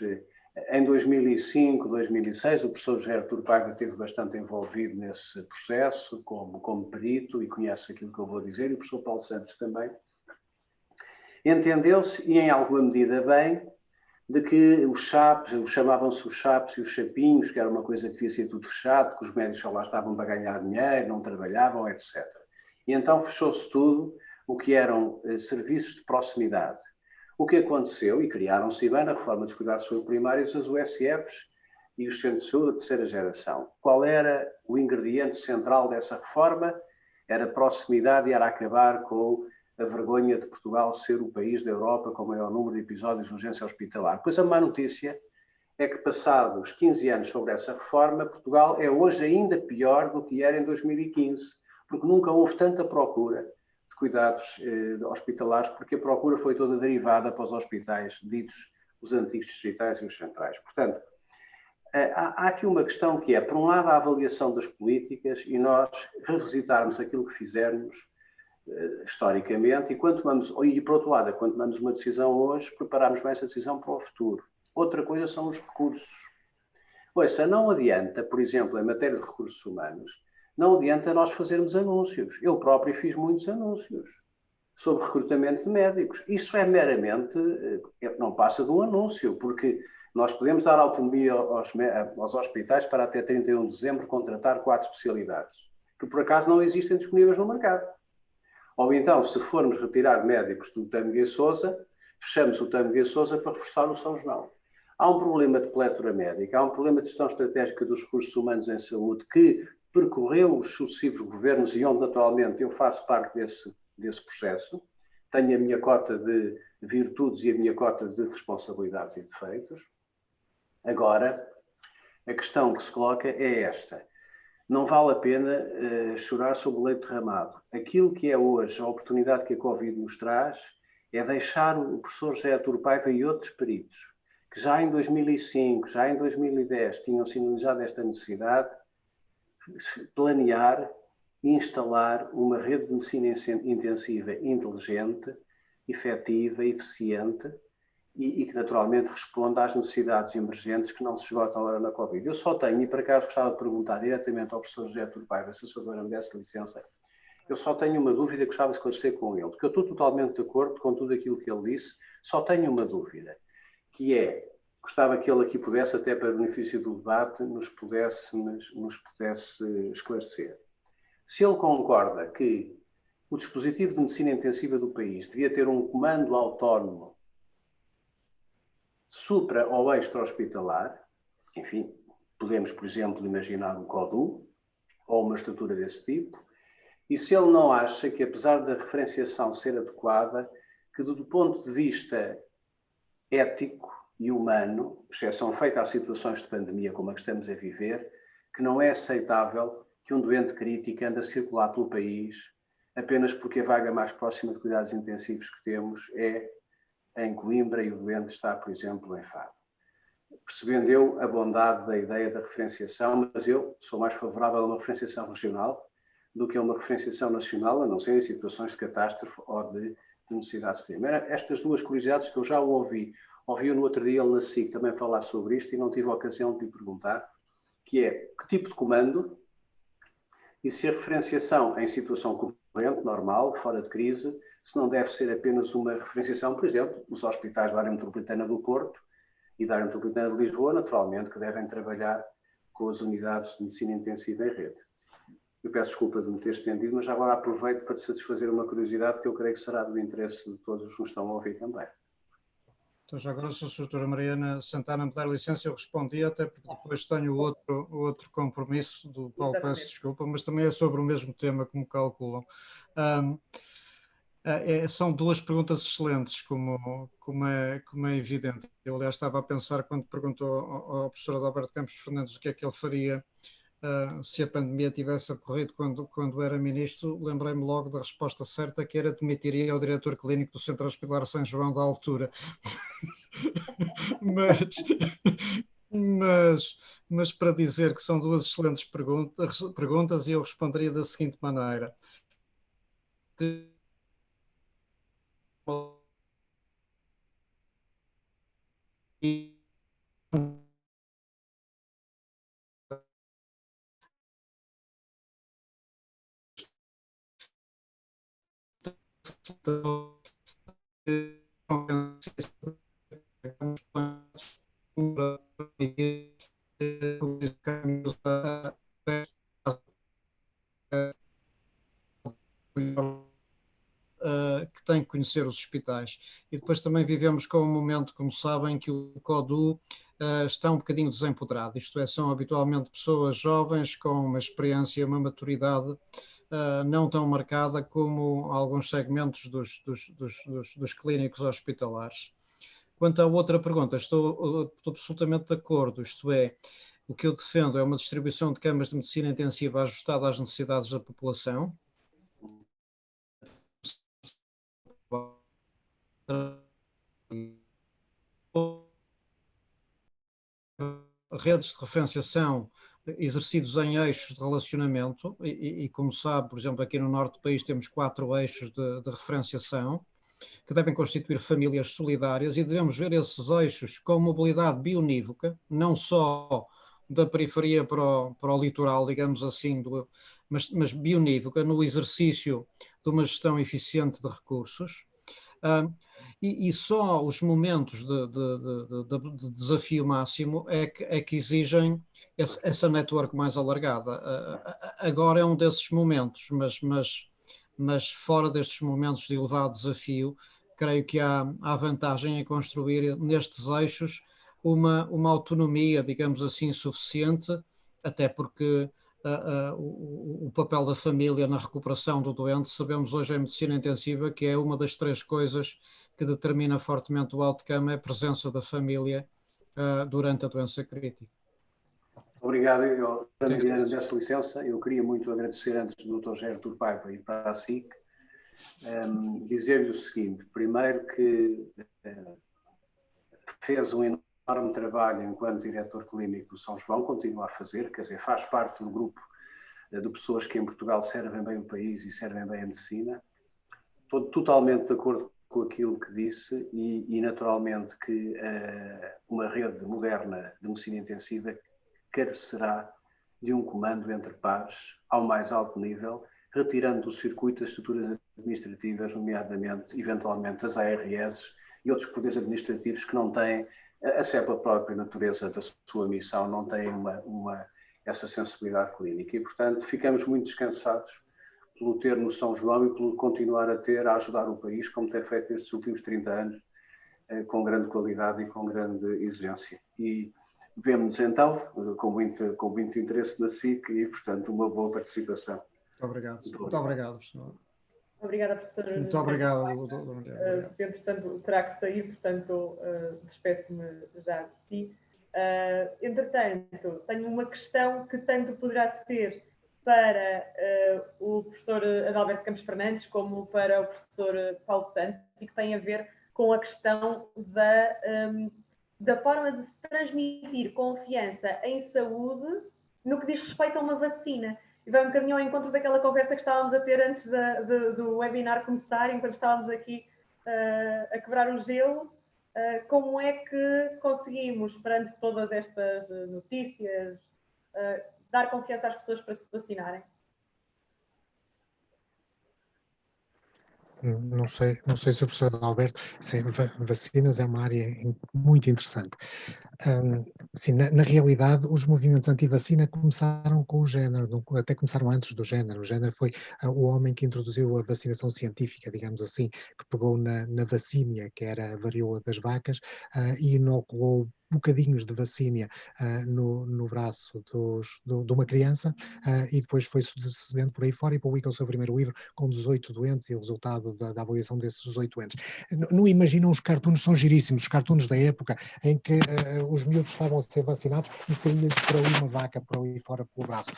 Em 2005, 2006, o professor Gertrude Paiva esteve bastante envolvido nesse processo, como perito, e conhece aquilo que eu vou dizer, e o professor Paulo Santos também. Entendeu-se, e em alguma medida bem, de que os chapes, chamavam-se os chapes e os chapinhos, que era uma coisa que devia ser tudo fechado, que os médicos só lá estavam para ganhar dinheiro, não trabalhavam, etc. E então fechou-se tudo o que eram serviços de proximidade. O que aconteceu, e criaram-se bem na reforma dos cuidados de saúde primários, as USFs e os centros de saúde da terceira geração. Qual era o ingrediente central dessa reforma? Era proximidade e era acabar com a vergonha de Portugal ser o país da Europa com o maior número de episódios de urgência hospitalar. Pois a má notícia é que, passados 15 anos sobre essa reforma, Portugal é hoje ainda pior do que era em 2015, porque nunca houve tanta procura cuidados hospitalares, porque a procura foi toda derivada para os hospitais ditos os antigos distritais e os centrais. Portanto, há aqui uma questão que é, por um lado, a avaliação das políticas e nós revisitarmos aquilo que fizermos historicamente e por outro lado, quando tomamos uma decisão hoje, prepararmos bem essa decisão para o futuro. Outra coisa são os recursos. Ouça, não adianta, por exemplo, em matéria de recursos humanos, não adianta nós fazermos anúncios. Eu próprio fiz muitos anúncios sobre recrutamento de médicos. Isso é meramente, não passa de um anúncio, porque nós podemos dar autonomia aos hospitais para até 31 de dezembro contratar 4 especialidades, que por acaso não existem disponíveis no mercado. Ou então, se formos retirar médicos do Tâmega e Sousa, fechamos o Tâmega e Sousa para reforçar o São João. Há um problema de plétora médica, há um problema de gestão estratégica dos recursos humanos em saúde que percorreu os sucessivos governos e onde naturalmente eu faço parte desse processo. Tenho a minha cota de virtudes e a minha cota de responsabilidades e defeitos. Agora, a questão que se coloca é esta. Não vale a pena chorar sobre o leite derramado. Aquilo que é hoje a oportunidade que a Covid nos traz é deixar o professor José Artur Paiva e outros peritos, que já em 2005, já em 2010 tinham sinalizado esta necessidade, planear e instalar uma rede de medicina intensiva inteligente, efetiva, eficiente e que naturalmente responda às necessidades emergentes que não se esgotam agora na Covid. Eu só tenho, e por acaso gostava de perguntar diretamente ao professor José Artur Paiva, se a sua dona me desse licença, eu só tenho uma dúvida que gostava de esclarecer com ele, porque eu estou totalmente de acordo com tudo aquilo que ele disse, só tenho uma dúvida, que é, gostava que ele aqui pudesse, até para o benefício do debate, nos pudesse esclarecer. Se ele concorda que o dispositivo de medicina intensiva do país devia ter um comando autónomo supra ou extra-hospitalar, enfim, podemos, por exemplo, imaginar um CODU ou uma estrutura desse tipo, e se ele não acha que, apesar da referenciação ser adequada, que do ponto de vista ético e humano, exceção feita às situações de pandemia como a que estamos a viver, que não é aceitável que um doente crítico ande a circular pelo país apenas porque a vaga mais próxima de cuidados intensivos que temos é em Coimbra e o doente está, por exemplo, em Faro. Percebendo eu a bondade da ideia da referenciação, mas eu sou mais favorável a uma referenciação regional do que a uma referenciação nacional, a não ser em situações de catástrofe ou de necessidade extrema. Estas duas curiosidades que eu já ouvi no outro dia ele na SIC também falar sobre isto e não tive a ocasião de lhe perguntar, que é que tipo de comando e se a referenciação em situação corrente, normal, fora de crise, se não deve ser apenas uma referenciação, por exemplo, os hospitais da área metropolitana do Porto e da área metropolitana de Lisboa, naturalmente, que devem trabalhar com as unidades de medicina intensiva em rede. Eu peço desculpa de me ter estendido, mas agora aproveito para te satisfazer uma curiosidade que eu creio que será do interesse de todos os que nos estão a ouvir também. Então, já agora, se a doutora Mariana Santana me der licença, eu respondi, até porque depois tenho outro compromisso, do qual peço desculpa, mas também é sobre o mesmo tema, como calculam. São duas perguntas excelentes, como é evidente. Eu, aliás, estava a pensar, quando perguntou ao professor Adalberto Campos Fernandes o que é que ele faria se a pandemia tivesse ocorrido quando era ministro, lembrei-me logo da resposta certa, que era demitiria o diretor clínico do Centro Hospitalar São João da altura. mas para dizer que são duas excelentes perguntas, e eu responderia da seguinte maneira. Que tem que conhecer os hospitais. E depois também vivemos com um momento, como sabem, que o CODU está um bocadinho desempoderado, isto é, são habitualmente pessoas jovens com uma experiência, uma maturidade não tão marcada como alguns segmentos dos clínicos hospitalares. Quanto à outra pergunta, estou absolutamente de acordo, isto é, o que eu defendo é uma distribuição de camas de medicina intensiva ajustada às necessidades da população. Redes de referenciação exercidos em eixos de relacionamento e como sabe, por exemplo, aqui no norte do país temos 4 eixos de referenciação que devem constituir famílias solidárias, e devemos ver esses eixos com mobilidade bionívoca, não só da periferia para o litoral, digamos assim, mas bionívoca, no exercício de uma gestão eficiente de recursos. E só os momentos de desafio máximo é que exigem essa network mais alargada. Agora é um desses momentos, mas fora destes momentos de elevado desafio, creio que há vantagem em construir nestes eixos uma autonomia, digamos assim, suficiente, até porque o papel da família na recuperação do doente. Sabemos hoje em medicina intensiva que é uma das 3 coisas que determina fortemente o outcome, é a presença da família durante a doença crítica. Obrigado, Ana, dessa licença. Eu queria muito agradecer antes do Dr. Gerardo Paiva e para a SIC, dizer-lhe o seguinte: primeiro que fez um enorme trabalho enquanto diretor clínico do São João, continua a fazer, quer dizer, faz parte do grupo de pessoas que em Portugal servem bem o país e servem bem a medicina. Estou totalmente de acordo com aquilo que disse e naturalmente que uma rede moderna de medicina intensiva carecerá de um comando entre pares ao mais alto nível, retirando do circuito as estruturas administrativas, nomeadamente, eventualmente, as ARS e outros poderes administrativos que não têm, até pela própria natureza da sua missão, não têm essa sensibilidade clínica. E, portanto, ficamos muito descansados pelo ter no São João e pelo continuar a ajudar o país, como tem feito nestes últimos 30 anos, com grande qualidade e com grande exigência. E vemo-nos então com muito interesse na SIC e, portanto, uma boa participação. Muito obrigado. Muito obrigado, professor. Obrigada, professora. Muito obrigado, doutora. Se, entretanto, terá que sair, portanto, despeço-me já de si. Entretanto, tenho uma questão que tanto poderá ser para o professor Adalberto Campos Fernandes como para o professor Paulo Santos e que tem a ver com a questão da forma de se transmitir confiança em saúde no que diz respeito a uma vacina. E vai um bocadinho ao encontro daquela conversa que estávamos a ter antes do webinar começar, enquanto estávamos aqui a quebrar o gelo. Como é que conseguimos, perante todas estas notícias, dar confiança às pessoas para se vacinarem? Não sei se o professor Alberto, sim, vacinas é uma área muito interessante. Sim, na realidade, os movimentos anti-vacina começaram com o género, até começaram antes do género. O género foi o homem que introduziu a vacinação científica, digamos assim, que pegou na vacínia, que era a varíola das vacas, e inoculou bocadinhos de vacínia no braço de uma criança, e depois foi sucedendo por aí fora e publica o seu primeiro livro com 18 doentes e o resultado da avaliação desses 18 doentes. Não imaginam, os cartoons são giríssimos, os cartoons da época em que os miúdos estavam a ser vacinados e saía-lhes por ali uma vaca por ali fora pelo braço.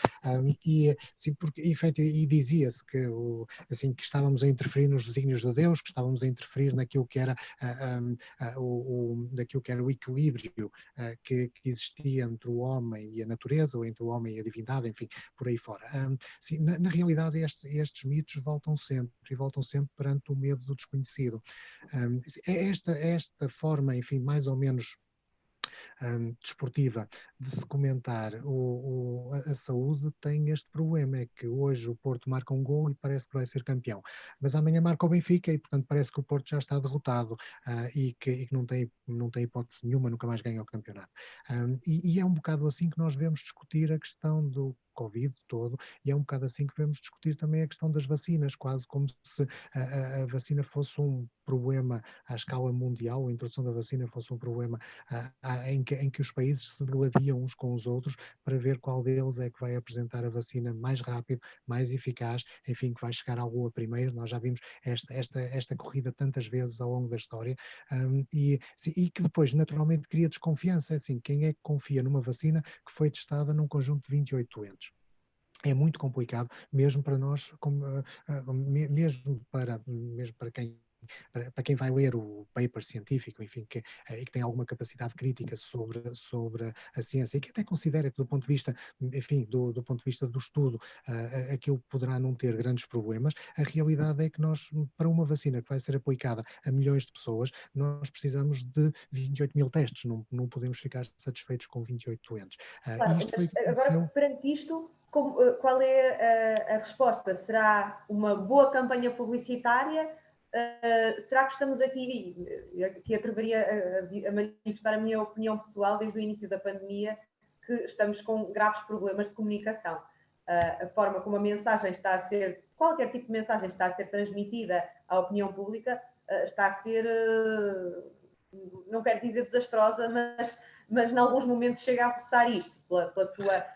E dizia-se que, assim, que estávamos a interferir nos desígnios de Deus, que estávamos a interferir naquilo que era daquilo que era o equilíbrio que existia entre o homem e a natureza, ou entre o homem e a divindade, enfim, por aí fora. Sim, na realidade, estes mitos voltam sempre perante o medo do desconhecido. Esta forma, enfim, mais ou menos desportiva de se comentar a saúde tem este problema, é que hoje o Porto marca um gol e parece que vai ser campeão, mas amanhã marca o Benfica e, portanto, parece que o Porto já está derrotado e que não tem hipótese nenhuma, nunca mais ganha o campeonato. E é um bocado assim que nós devemos discutir a questão do Covid todo, e é um bocado assim que devemos discutir também a questão das vacinas, quase como se a vacina fosse um problema à escala mundial, a introdução da vacina fosse um problema em que os países se degladiam uns com os outros para ver qual deles é que vai apresentar a vacina mais rápido, mais eficaz, enfim, que vai chegar à Lua primeiro. Nós já vimos esta corrida tantas vezes ao longo da história, e que depois naturalmente cria desconfiança. Assim, quem é que confia numa vacina que foi testada num conjunto de 28 doentes? É muito complicado, mesmo para nós, mesmo para quem vai ler o paper científico, enfim, que tem alguma capacidade crítica sobre a ciência e que até considera que do ponto de vista, enfim, do ponto de vista do estudo, aquilo poderá não ter grandes problemas. A realidade é que nós, para uma vacina que vai ser aplicada a milhões de pessoas, nós precisamos de 28 mil testes, não podemos ficar satisfeitos com 28 doentes. Claro, agora, perante isto, qual é a resposta? Será uma boa campanha publicitária? Será que estamos aqui atreveria a manifestar a minha opinião pessoal desde o início da pandemia, que estamos com graves problemas de comunicação? A forma como a mensagem está a ser, qualquer tipo de mensagem está a ser transmitida à opinião pública, está a ser, não quero dizer desastrosa, mas em alguns momentos chega a roçar isto, pela sua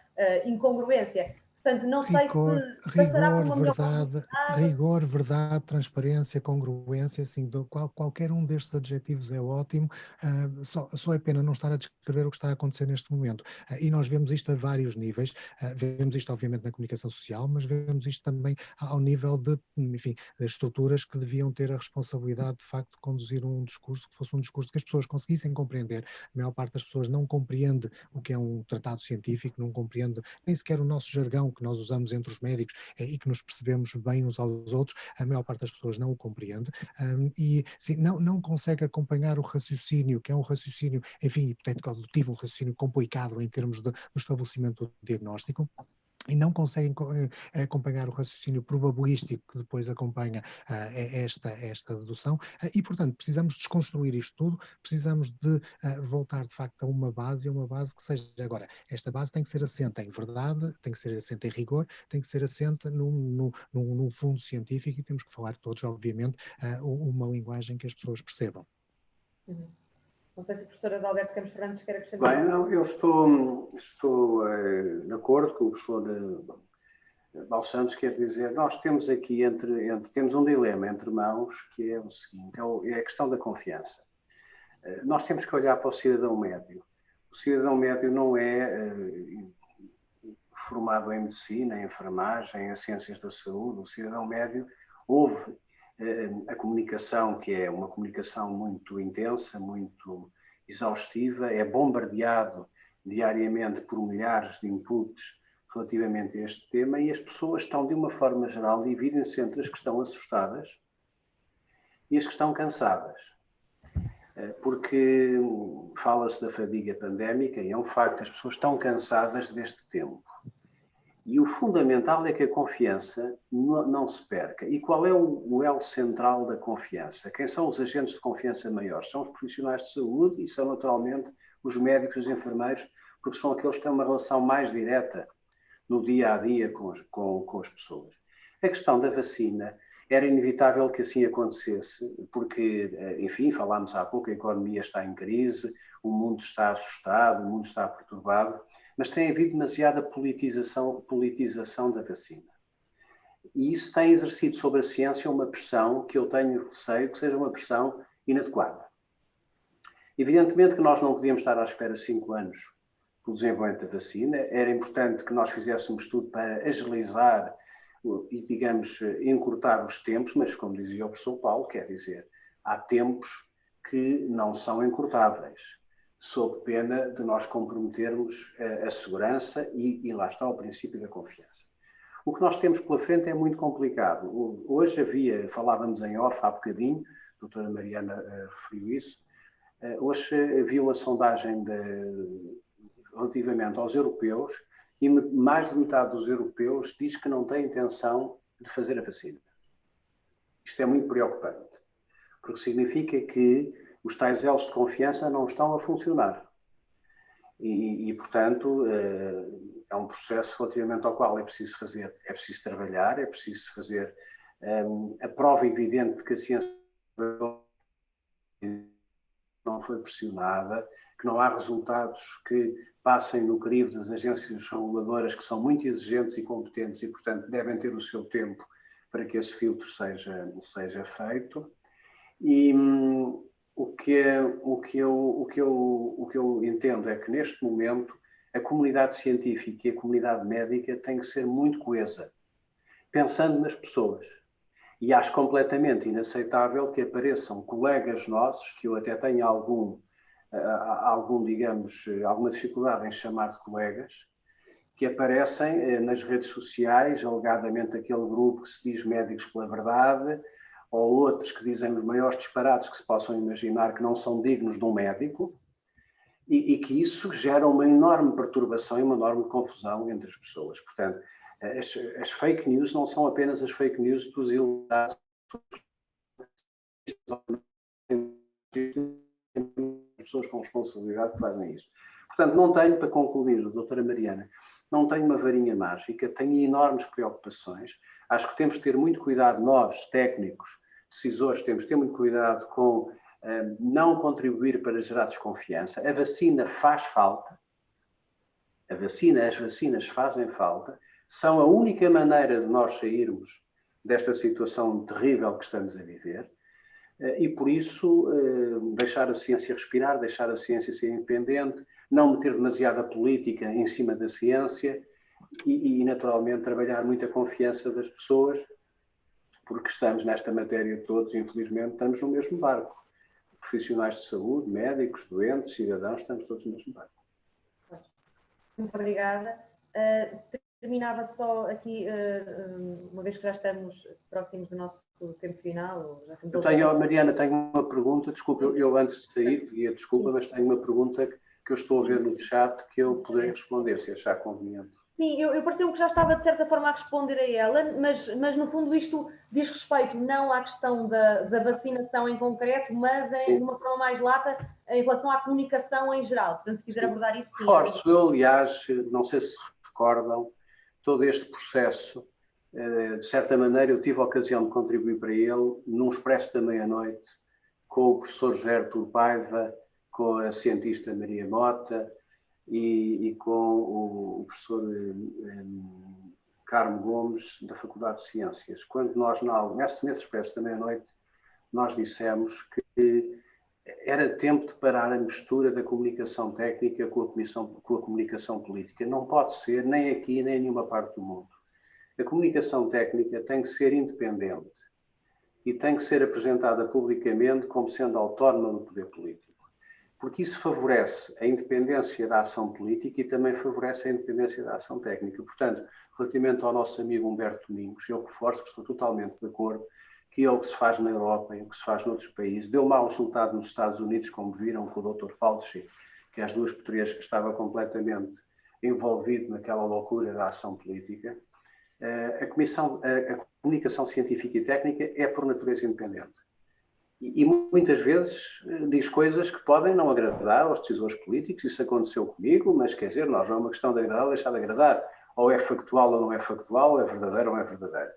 incongruência. Portanto, não sei se passará por uma melhor publicidade. Rigor, verdade, transparência, congruência, assim, qualquer um destes adjetivos é ótimo, só é pena não estar a descrever o que está a acontecer neste momento. E nós vemos isto a vários níveis, vemos isto obviamente na comunicação social, mas vemos isto também ao nível de, enfim, das estruturas que deviam ter a responsabilidade de facto de conduzir um discurso que fosse um discurso que as pessoas conseguissem compreender. A maior parte das pessoas não compreende o que é um tratado científico, não compreende nem sequer o nosso jargão que nós usamos entre os médicos e que nos percebemos bem uns aos outros, a maior parte das pessoas não o compreende e sim, não consegue acompanhar o raciocínio, que é um raciocínio, enfim, hipotético-adutivo, um raciocínio complicado em termos do estabelecimento do diagnóstico. E não conseguem acompanhar o raciocínio probabilístico que depois acompanha esta dedução e, portanto, precisamos desconstruir isto tudo, precisamos de voltar, de facto, a uma base que seja, agora, esta base tem que ser assente em verdade, tem que ser assente em rigor, tem que ser assente num fundo científico e temos que falar todos, obviamente, uma linguagem que as pessoas percebam. Não sei se o professor Adalberto Campos Fernandes quer acrescentar. Bem, não, eu estou de acordo com o professor Balsantos, quer dizer, nós temos aqui temos um dilema entre mãos, que é o seguinte, é a questão da confiança. Nós temos que olhar para o cidadão médio. O cidadão médio não é formado em medicina, em enfermagem, em ciências da saúde. O cidadão médio ouve a comunicação, que é uma comunicação muito intensa, muito exaustiva, é bombardeado diariamente por milhares de inputs relativamente a este tema e as pessoas estão, de uma forma geral, dividem-se entre as que estão assustadas e as que estão cansadas. Porque fala-se da fadiga pandémica e é um facto, as pessoas estão cansadas deste tempo. E o fundamental é que a confiança não se perca. E qual é o elo central da confiança? Quem são os agentes de confiança maiores? São os profissionais de saúde e são naturalmente os médicos e os enfermeiros, porque são aqueles que têm uma relação mais direta no dia a dia com as pessoas. A questão da vacina era inevitável que assim acontecesse, porque, enfim, falámos há pouco, a economia está em crise, o mundo está assustado, o mundo está perturbado, mas tem havido demasiada politização da vacina. E isso tem exercido sobre a ciência uma pressão que eu tenho receio que seja uma pressão inadequada. Evidentemente que nós não podíamos estar à espera 5 anos pelo desenvolvimento da vacina, era importante que nós fizéssemos tudo para agilizar e, digamos, encurtar os tempos, mas como dizia o professor Paulo, quer dizer, há tempos que não são encurtáveis, sob pena de nós comprometermos a segurança e lá está o princípio da confiança. O que nós temos pela frente é muito complicado. Hoje falávamos em off há bocadinho, a doutora Mariana referiu isso, hoje havia uma sondagem relativamente aos europeus e mais de metade dos europeus diz que não tem intenção de fazer a vacina. Isto é muito preocupante, porque significa que os tais elos de confiança não estão a funcionar. E portanto, é um processo relativamente ao qual é preciso trabalhar, é preciso fazer a prova evidente de que a ciência não foi pressionada, que não há resultados que passem no crivo das agências reguladoras, que são muito exigentes e competentes e, portanto, devem ter o seu tempo para que esse filtro seja feito. E o que eu entendo é que, neste momento, a comunidade científica e a comunidade médica têm que ser muito coesa, pensando nas pessoas. E acho completamente inaceitável que apareçam colegas nossos, que eu até tenho digamos, alguma dificuldade em chamar de colegas, que aparecem nas redes sociais, alegadamente aquele grupo que se diz Médicos pela Verdade, ou outros que dizem os maiores disparates que se possam imaginar, que não são dignos de um médico, e que isso gera uma enorme perturbação e uma enorme confusão entre as pessoas. Portanto, as fake news não são apenas as fake news dos ilegados, pessoas com responsabilidade que fazem isso. Portanto, não tenho, para concluir, doutora Mariana, não tenho uma varinha mágica, tenho enormes preocupações. Acho que temos que ter muito cuidado, nós, técnicos, decisores, temos que ter muito cuidado com não contribuir para gerar desconfiança. A vacina faz falta, as vacinas fazem falta, são a única maneira de nós sairmos desta situação terrível que estamos a viver, e por isso deixar a ciência respirar, deixar a ciência ser independente, não meter demasiada política em cima da ciência e naturalmente trabalhar muita confiança das pessoas, porque estamos nesta matéria todos, infelizmente, estamos no mesmo barco. Profissionais de saúde, médicos, doentes, cidadãos, estamos todos no mesmo barco. Muito obrigada. Terminava só aqui, uma vez que já estamos próximos do nosso tempo final. Mariana, tenho uma pergunta, desculpa, eu antes de sair pedia desculpa, mas tenho uma pergunta que eu estou a ver no chat que eu poderei responder, se achar conveniente. Sim, eu pareceu que já estava de certa forma a responder a ela, mas no fundo isto diz respeito não à questão da vacinação em concreto, mas de uma forma mais lata em relação à comunicação em geral. Portanto, se quiser abordar isso, sim. Reforço, eu aliás, não sei se recordam, todo este processo, de certa maneira eu tive a ocasião de contribuir para ele num Expresso da Meia-Noite, com o professor José Artur Paiva, com a cientista Maria Mota, e com o professor Carmo Gomes, da Faculdade de Ciências. Quando nós, nesse Expresso da Meia-Noite, nós dissemos que era tempo de parar a mistura da comunicação técnica com a comunicação política. Não pode ser, nem aqui, nem em nenhuma parte do mundo. A comunicação técnica tem que ser independente e tem que ser apresentada publicamente como sendo autónoma do poder político. Porque isso favorece a independência da ação política e também favorece a independência da ação técnica. Portanto, relativamente ao nosso amigo Humberto Domingos, eu reforço que estou totalmente de acordo que é o que se faz na Europa e o que se faz noutros países. Deu mau resultado nos Estados Unidos, como viram com o Dr. Fauci, que às duas portuguesas que estava completamente envolvido naquela loucura da ação política. A comunicação científica e técnica é por natureza independente. E muitas vezes diz coisas que podem não agradar aos decisores políticos. Isso aconteceu comigo, mas quer dizer, nós não é uma questão de agradar ou deixar de agradar. Ou é factual ou não é factual, ou é verdadeiro ou não é verdadeiro.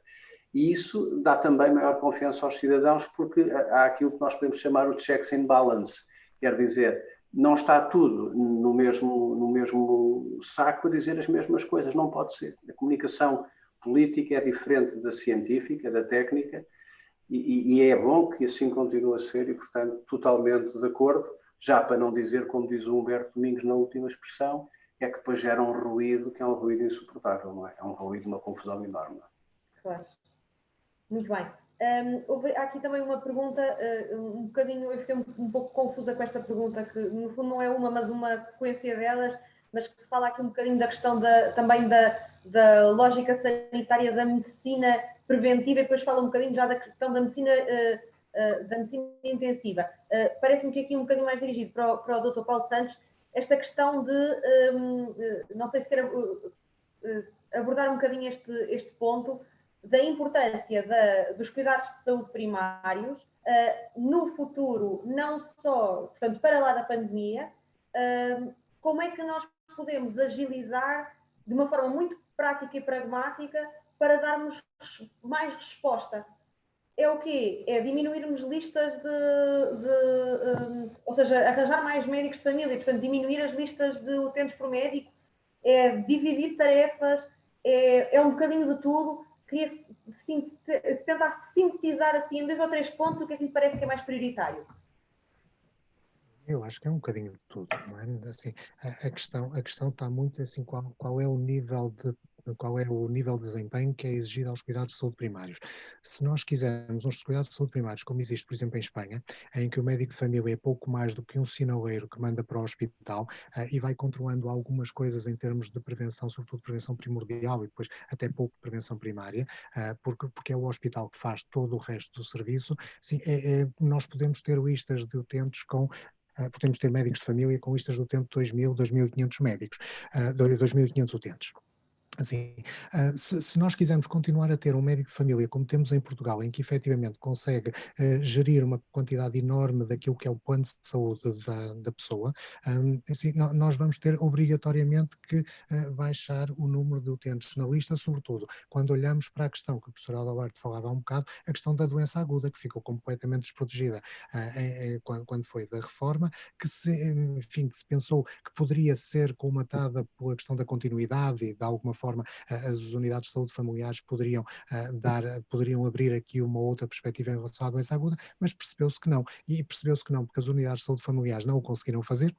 E isso dá também maior confiança aos cidadãos, porque há aquilo que nós podemos chamar o checks and balance. Quer dizer, não está tudo no mesmo saco a dizer as mesmas coisas. Não pode ser. A comunicação política é diferente da científica, da técnica, e é bom que assim continue a ser, e, portanto, totalmente de acordo, já para não dizer, como diz o Humberto Domingos na última expressão, é que depois gera um ruído que é um ruído insuportável, não é? É um ruído de uma confusão enorme. Claro. Muito bem. Há aqui também uma pergunta, um bocadinho, eu fiquei um pouco confusa com esta pergunta, que no fundo não é uma, mas uma sequência delas, mas que fala aqui um bocadinho da questão também da lógica sanitária da medicina preventiva, e depois fala um bocadinho já da questão da medicina intensiva. Parece-me que aqui um bocadinho mais dirigido para o Dr. Paulo Santos, esta questão de, não sei se quer abordar um bocadinho este ponto, da importância dos cuidados de saúde primários no futuro, não só, portanto, para lá da pandemia, como é que nós podemos agilizar de uma forma muito prática e pragmática para darmos mais resposta. É o quê? É diminuirmos listas ou seja, arranjar mais médicos de família, portanto, diminuir as listas de utentes por médico, é dividir tarefas, é um bocadinho de tudo. Queria tentar sintetizar assim em 2 ou 3 pontos o que é que lhe parece que é mais prioritário. Eu acho que é um bocadinho de tudo, não é? Assim, a questão está muito assim, qual é o nível de desempenho que é exigido aos cuidados de saúde primários. Se nós quisermos uns cuidados de saúde primários, como existe, por exemplo, em Espanha, em que o médico de família é pouco mais do que um sinaleiro que manda para o hospital e vai controlando algumas coisas em termos de prevenção, sobretudo prevenção primordial e depois até pouco prevenção primária, porque é o hospital que faz todo o resto do serviço, sim, nós podemos ter listas de utentes com podemos ter médicos de família com listas de utente 2.000, 2.500 médicos, 2.500 utentes. Assim, se nós quisermos continuar a ter um médico de família como temos em Portugal, em que efetivamente consegue gerir uma quantidade enorme daquilo que é o plano de saúde da pessoa, assim, nós vamos ter obrigatoriamente que baixar o número de utentes na lista, sobretudo quando olhamos para a questão que o professor Adalberto falava há um bocado, a questão da doença aguda, que ficou completamente desprotegida quando foi da reforma, que se pensou que poderia ser colmatada pela questão da continuidade e de alguma forma forma as unidades de saúde familiares poderiam abrir aqui uma outra perspectiva em relação à doença aguda, mas percebeu-se que não. E percebeu-se que não, porque as unidades de saúde familiares não o conseguiram fazer.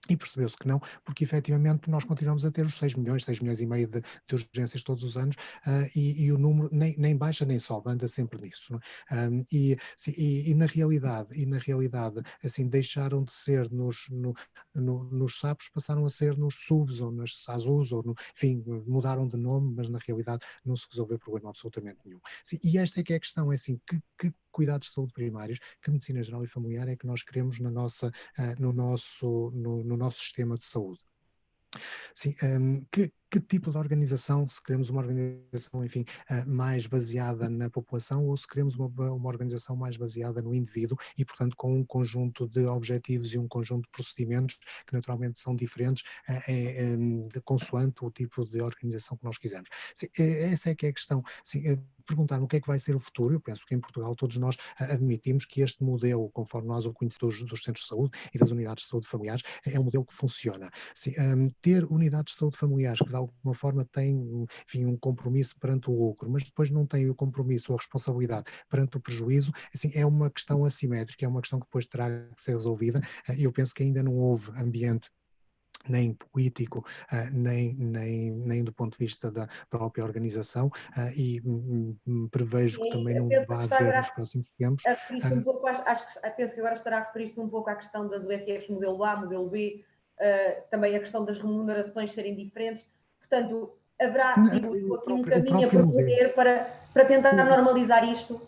E percebeu-se que não, porque efetivamente nós continuamos a ter os 6 milhões e meio de urgências todos os anos, e o número nem baixa nem sobe, anda sempre nisso. Não é? E na realidade, assim, deixaram de ser nos SAPs, passaram a ser nos SUBs ou nas SASUs, enfim, mudaram de nome, mas na realidade não se resolveu problema absolutamente nenhum. Sim, e esta é que é a questão, é assim, que cuidados de saúde primários, que medicina geral e familiar é que nós queremos no nosso sistema de saúde. Sim, que tipo de organização, se queremos uma organização, enfim, mais baseada na população, ou se queremos uma organização mais baseada no indivíduo e, portanto, com um conjunto de objetivos e um conjunto de procedimentos que naturalmente são diferentes consoante o tipo de organização que nós quisermos. Sim, essa é que é a questão. Sim, perguntar o que é que vai ser o futuro. Eu penso que em Portugal todos nós admitimos que este modelo, conforme nós o conhecemos dos centros de saúde e das unidades de saúde familiares, é um modelo que funciona. Sim, ter unidades de saúde familiares que de alguma forma têm, enfim, um compromisso perante o lucro, mas depois não têm o compromisso ou a responsabilidade perante o prejuízo, assim, é uma questão assimétrica, é uma questão que depois terá que ser resolvida. Eu penso que ainda não houve ambiente nem político, nem do ponto de vista da própria organização, e prevejo que também não vai haver nos próximos tempos. Penso que agora estará a referir-se um pouco à questão das USFs modelo A, modelo B, também a questão das remunerações serem diferentes. Portanto, haverá, digo eu, aqui um caminho a percorrer para tentar normalizar isto.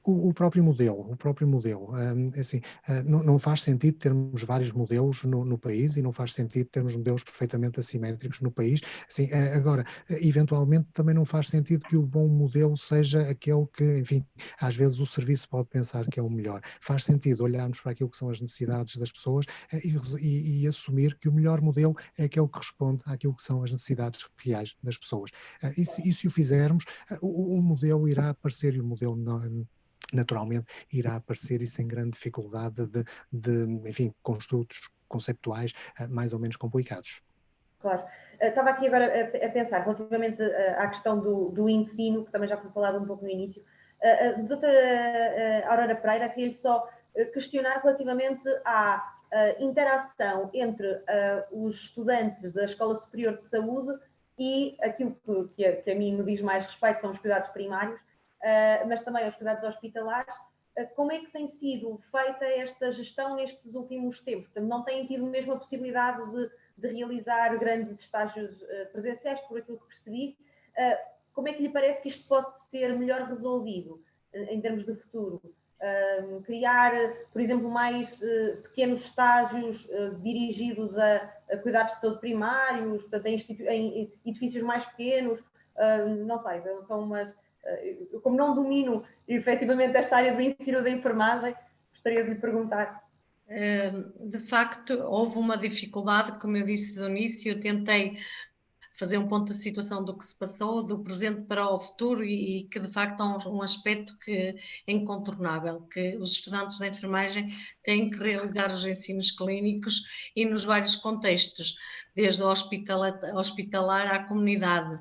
O próprio modelo, assim, não faz sentido termos vários modelos no país e não faz sentido termos modelos perfeitamente assimétricos no país. Assim, agora, eventualmente também não faz sentido que o bom modelo seja aquele que, enfim, às vezes o serviço pode pensar que é o melhor. Faz sentido olharmos para aquilo que são as necessidades das pessoas e assumir que o melhor modelo é aquele que responde àquilo que são as necessidades reais das pessoas. E se o fizermos, o modelo irá aparecer e o modelo naturalmente irá aparecer e sem grande dificuldade enfim, construtos conceptuais mais ou menos complicados. Claro. Estava aqui agora a pensar relativamente à questão do ensino, que também já foi falado um pouco no início. A doutora Aurora Pereira queria só questionar relativamente à interação entre os estudantes da Escola Superior de Saúde e aquilo que a mim me diz mais respeito, são os cuidados primários, mas também aos cuidados hospitalares. Como é que tem sido feita esta gestão nestes últimos tempos? Portanto, não têm tido mesmo a possibilidade de realizar grandes estágios presenciais, por aquilo que percebi. Como é que lhe parece que isto pode ser melhor resolvido em termos de futuro? Criar, por exemplo, mais pequenos estágios dirigidos a cuidados de saúde primários, portanto, em edifícios mais pequenos, não sei, são umas... Eu, como não domino efetivamente esta área do ensino da enfermagem, gostaria de lhe perguntar. De facto, houve uma dificuldade, como eu disse no início, eu tentei fazer um ponto de situação do que se passou, do presente para o futuro e que de facto é um aspecto que é incontornável, que os estudantes da enfermagem têm que realizar os ensinos clínicos e nos vários contextos, desde o hospitalar à comunidade.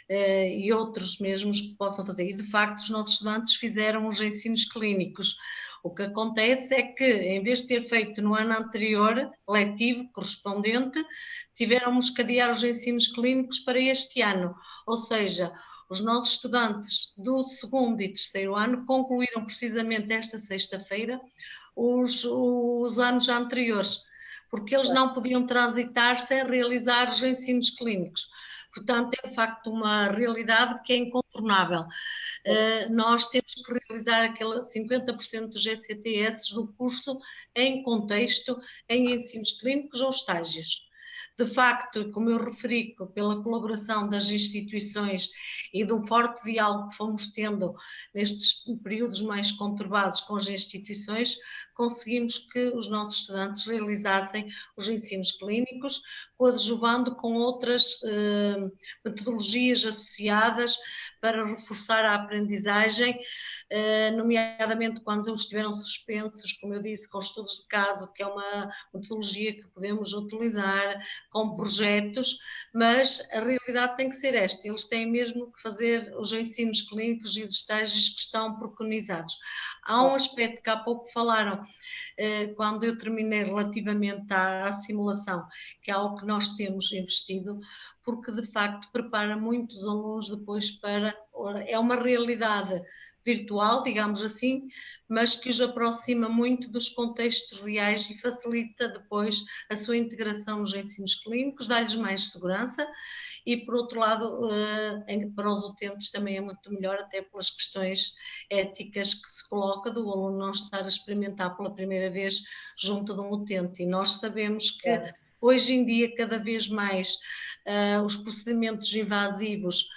E outros mesmos que possam fazer. E, de facto, os nossos estudantes fizeram os ensinos clínicos. O que acontece é que, em vez de ter feito no ano anterior, letivo, correspondente, tivemos que adiar os ensinos clínicos para este ano. Ou seja, os nossos estudantes do segundo e terceiro ano concluíram precisamente esta sexta-feira os anos anteriores, porque eles não podiam transitar sem realizar os ensinos clínicos. Portanto, é de facto uma realidade que é incontornável. Nós temos que realizar aquele 50% dos ECTS do curso em contexto, em ensinos clínicos ou estágios. De facto, como eu referi, pela colaboração das instituições e do forte diálogo que fomos tendo nestes períodos mais conturbados com as instituições, conseguimos que os nossos estudantes realizassem os ensinos clínicos, coadjuvando com outras metodologias associadas para reforçar a aprendizagem nomeadamente quando eles estiveram suspensos, como eu disse, com estudos de caso, que é uma metodologia que podemos utilizar, com projetos, mas a realidade tem que ser esta, eles têm mesmo que fazer os ensinos clínicos e os estágios que estão preconizados. Há um aspecto que há pouco falaram, quando eu terminei relativamente à simulação, que é algo que nós temos investido, porque de facto prepara muitos alunos depois para, é uma realidade virtual, digamos assim, mas que os aproxima muito dos contextos reais e facilita depois a sua integração nos ensinos clínicos, dá-lhes mais segurança e, por outro lado, para os utentes também é muito melhor, até pelas questões éticas que se coloca do aluno não estar a experimentar pela primeira vez junto de um utente. E nós sabemos que hoje em dia, cada vez mais, os procedimentos invasivos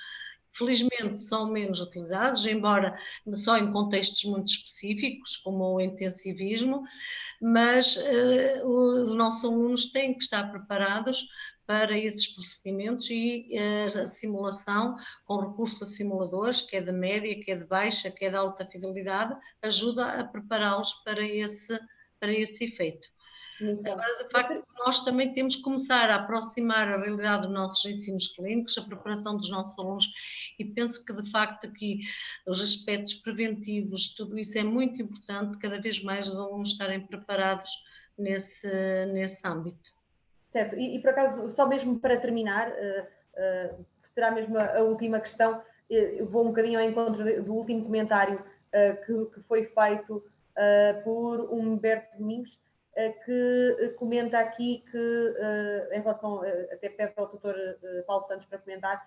felizmente são menos utilizados, embora só em contextos muito específicos, como o intensivismo, mas os nossos alunos têm que estar preparados para esses procedimentos e a simulação, com recurso a simuladores, que é de média, que é de baixa, que é de alta fidelidade, ajuda a prepará-los para esse efeito. Agora, de facto, nós também temos que começar a aproximar a realidade dos nossos ensinos clínicos, a preparação dos nossos alunos, e penso que, de facto, aqui os aspectos preventivos, tudo isso é muito importante, cada vez mais os alunos estarem preparados nesse âmbito. Certo, e por acaso, só mesmo para terminar, será mesmo a última questão, eu vou um bocadinho ao encontro do último comentário que foi feito por Humberto Domingos, que comenta aqui que, em relação, até pede ao doutor Paulo Santos para comentar,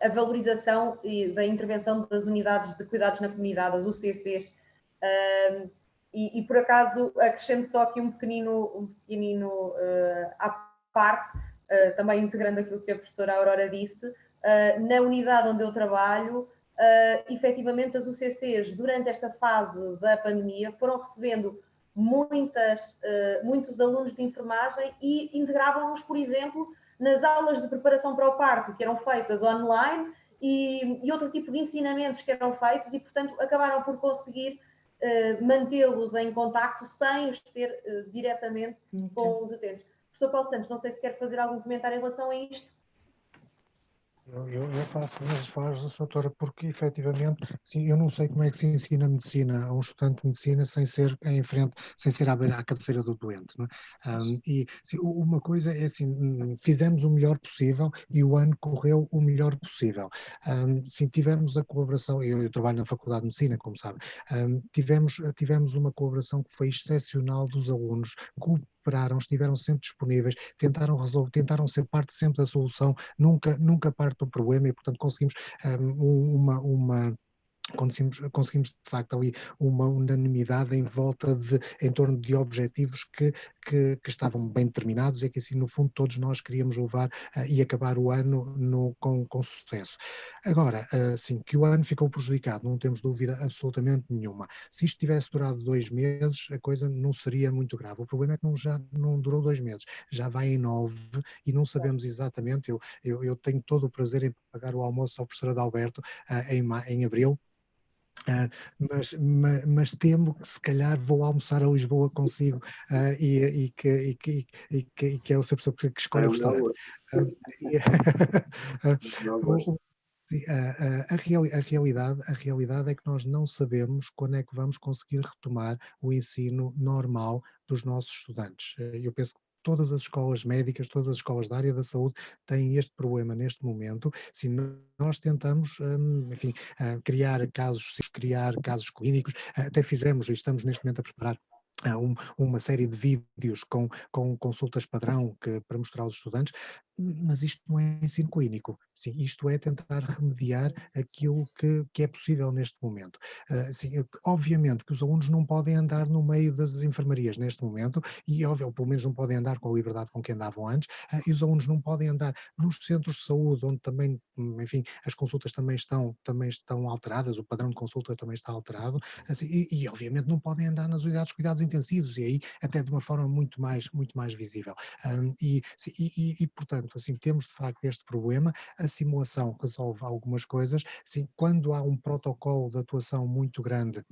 a valorização da intervenção das unidades de cuidados na comunidade, as UCCs, e por acaso acrescento só aqui um pequenino à parte, também integrando aquilo que a professora Aurora disse, na unidade onde eu trabalho, efetivamente as UCCs, durante esta fase da pandemia, foram recebendo muitos alunos de enfermagem e integravam-nos, por exemplo, nas aulas de preparação para o parto, que eram feitas online, e outro tipo de ensinamentos que eram feitos, e, portanto, acabaram por conseguir mantê-los em contacto sem os ter diretamente com os utentes. Professor Paulo Santos, não sei se quer fazer algum comentário em relação a isto. Eu faço as palavras da doutora, porque efetivamente, sim, eu não sei como é que se ensina medicina a um estudante de medicina sem ser em frente, sem ser à cabeceira do doente. Não é? E sim, uma coisa é assim, fizemos o melhor possível e o ano correu o melhor possível. Sim, tivemos a colaboração, eu trabalho na Faculdade de Medicina, como sabe, tivemos uma colaboração que foi excepcional dos alunos, estiveram sempre disponíveis, tentaram ser parte sempre da solução, nunca parte do problema, e portanto conseguimos conseguimos de facto ali uma unanimidade em torno de objetivos que estavam bem determinados e que assim no fundo todos nós queríamos levar e acabar o ano com sucesso. Agora, sim, que o ano ficou prejudicado, não temos dúvida absolutamente nenhuma. Se isto tivesse durado 2 meses, a coisa não seria muito grave. O problema é que já não durou 2 meses, já vai em 9 e não sabemos exatamente. Eu tenho todo o prazer em pagar o almoço ao professor Adalberto em abril. Mas temo que se calhar vou almoçar a Lisboa consigo e que é o seu professor que escolhe o restaurante. A realidade é que nós não sabemos quando é que vamos conseguir retomar o ensino normal dos nossos estudantes. Eu penso que todas as escolas médicas, todas as escolas da área da saúde têm este problema neste momento. Se nós tentamos, enfim, criar casos clínicos, até fizemos e estamos neste momento a preparar uma série de vídeos com consultas padrão para mostrar aos estudantes, mas isto não é ensino clínico, sim, isto é tentar remediar aquilo que é possível neste momento. Sim, obviamente que os alunos não podem andar no meio das enfermarias neste momento, ou pelo menos não podem andar com a liberdade com que andavam antes, e os alunos não podem andar nos centros de saúde, onde também, enfim, as consultas também estão alteradas, o padrão de consulta também está alterado, assim, e obviamente não podem andar nas unidades de cuidados intensivos e aí até de uma forma muito mais visível. Portanto, assim, temos de facto este problema, a simulação resolve algumas coisas, assim, quando há um protocolo de atuação muito grande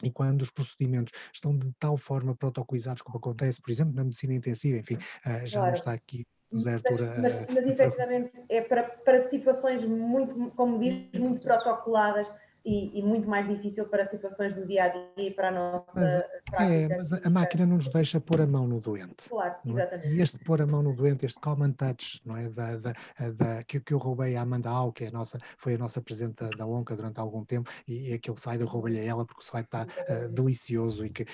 e quando os procedimentos estão de tal forma protocolizados como acontece, por exemplo, na medicina intensiva, enfim, já não Claro. está aqui o Zé Artur Mas efetivamente é para situações muito, como diz, muito protocoladas e muito mais difícil para situações do dia a dia e para a nossa prática. Mas a máquina não nos deixa pôr a mão no doente. Claro, exatamente. E este pôr a mão no doente, este common touch, não é? Que eu roubei à Amanda Au, que foi a nossa presidente da ONCA durante algum tempo, e aquele slide eu roubei-lhe a ela porque o slide está delicioso e que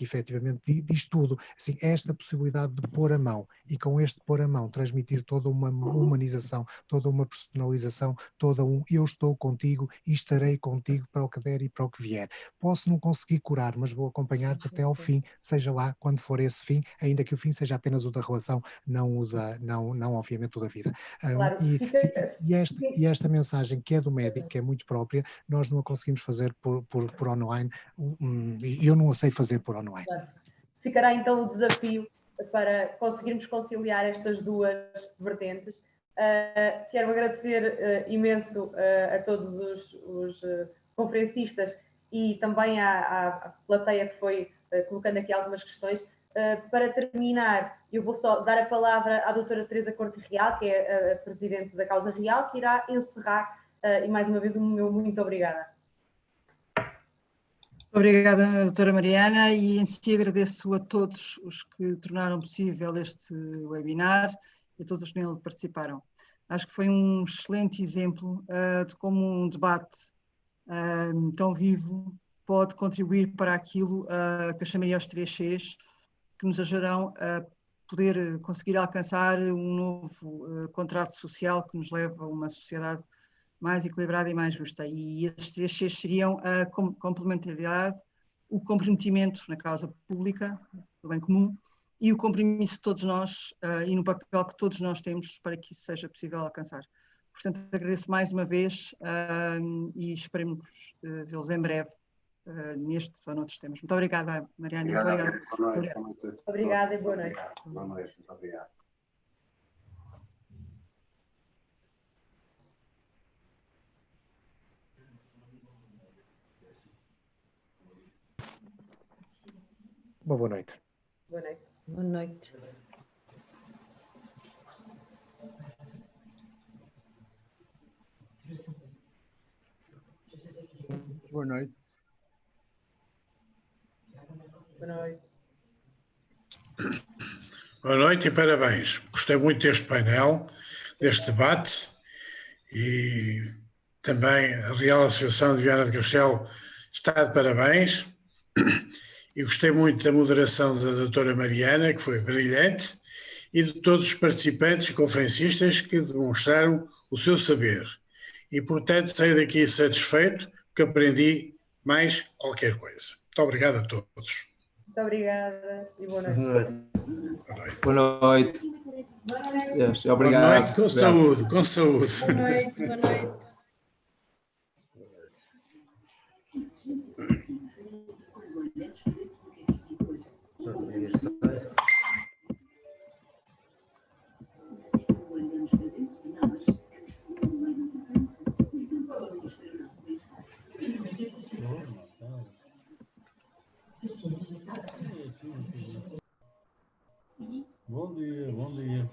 efetivamente diz tudo. Assim, esta possibilidade de pôr a mão e com este pôr a mão transmitir toda uma humanização, toda uma personalização, eu estou contigo e estarei contigo para o que der e para o que vier. Posso não conseguir curar, mas vou acompanhar-te até ao fim, seja lá quando for esse fim, ainda que o fim seja apenas o da relação, não obviamente o da vida. Claro, E esta mensagem que é do médico, que é muito própria, nós não a conseguimos fazer por online, e eu não a sei fazer por online. Claro. Ficará então o desafio para conseguirmos conciliar estas duas vertentes. Quero agradecer imenso a todos os conferencistas e também à plateia que foi colocando aqui algumas questões. Para terminar, eu vou só dar a palavra à doutora Teresa Corte Real, que é a presidente da Causa Real, que irá encerrar, e mais uma vez o meu muito obrigada. Obrigada, doutora Mariana, e em si agradeço a todos os que tornaram possível este webinar e a todos os que nele participaram. Acho que foi um excelente exemplo de como um debate tão vivo pode contribuir para aquilo que eu chamaria os 3 Cs, que nos ajudarão a poder conseguir alcançar um novo contrato social que nos leva a uma sociedade mais equilibrada e mais justa. E esses 3 Cs seriam a complementaridade, o comprometimento na causa pública, do bem comum, e o compromisso de todos nós e no papel que todos nós temos para que isso seja possível alcançar. Portanto, agradeço mais uma vez e esperemos vê-los em breve nestes ou noutros temas. Muito obrigada, Mariana. Obrigada e boa noite. Boa noite, muito obrigado. Boa noite. Boa noite. Boa noite. Boa noite. Boa noite. Boa noite e parabéns. Gostei muito deste painel, deste debate e também a Real Associação de Viana do Castelo está de parabéns e gostei muito da moderação da doutora Mariana, que foi brilhante, e de todos os participantes e conferencistas que demonstraram o seu saber. E, portanto, saio daqui satisfeito porque aprendi mais qualquer coisa. Muito obrigado a todos. Muito obrigada e boa noite. Boa noite. Yes, obrigado. Boa noite, com saúde, com saúde. Boa noite, boa noite. Bom dia, bom dia.